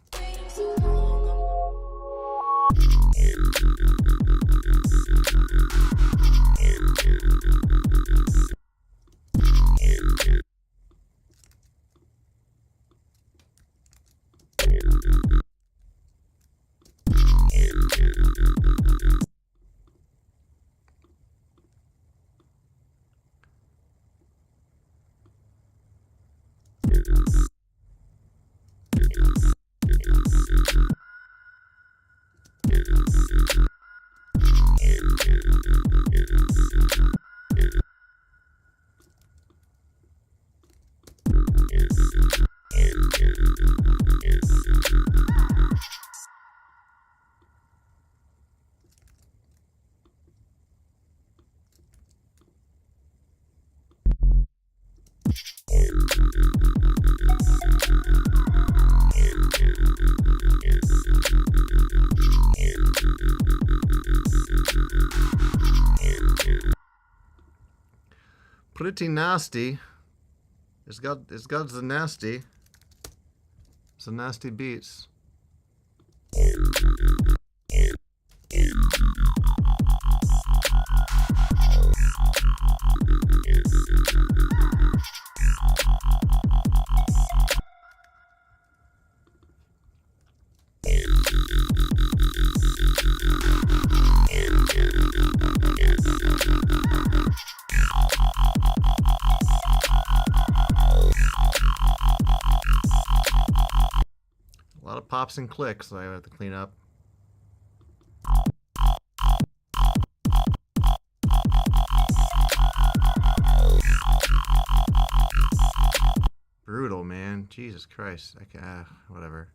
A: Pretty nasty. It's got the nasty. It's the nasty beats. A lot of pops and clicks that I have to clean up. Brutal, man. Jesus Christ. I can, whatever.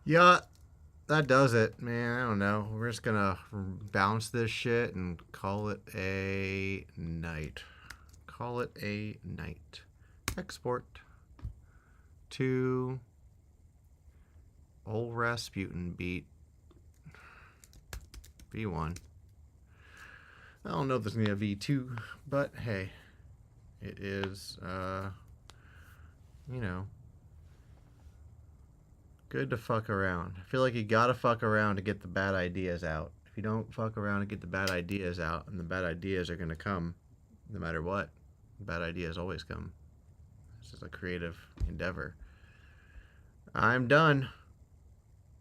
A: Yeah, that does it, man. I don't know. We're just gonna bounce this shit and call it a night. Call it a night. Export to old Rasputin beat V1. I don't know if there's gonna be a V2, but hey, it is, you know, good to fuck around. I feel like you gotta fuck around to get the bad ideas out. If you don't fuck around and get the bad ideas out, and the bad ideas are gonna come no matter what. Bad ideas always come. This is a creative endeavor. I'm done.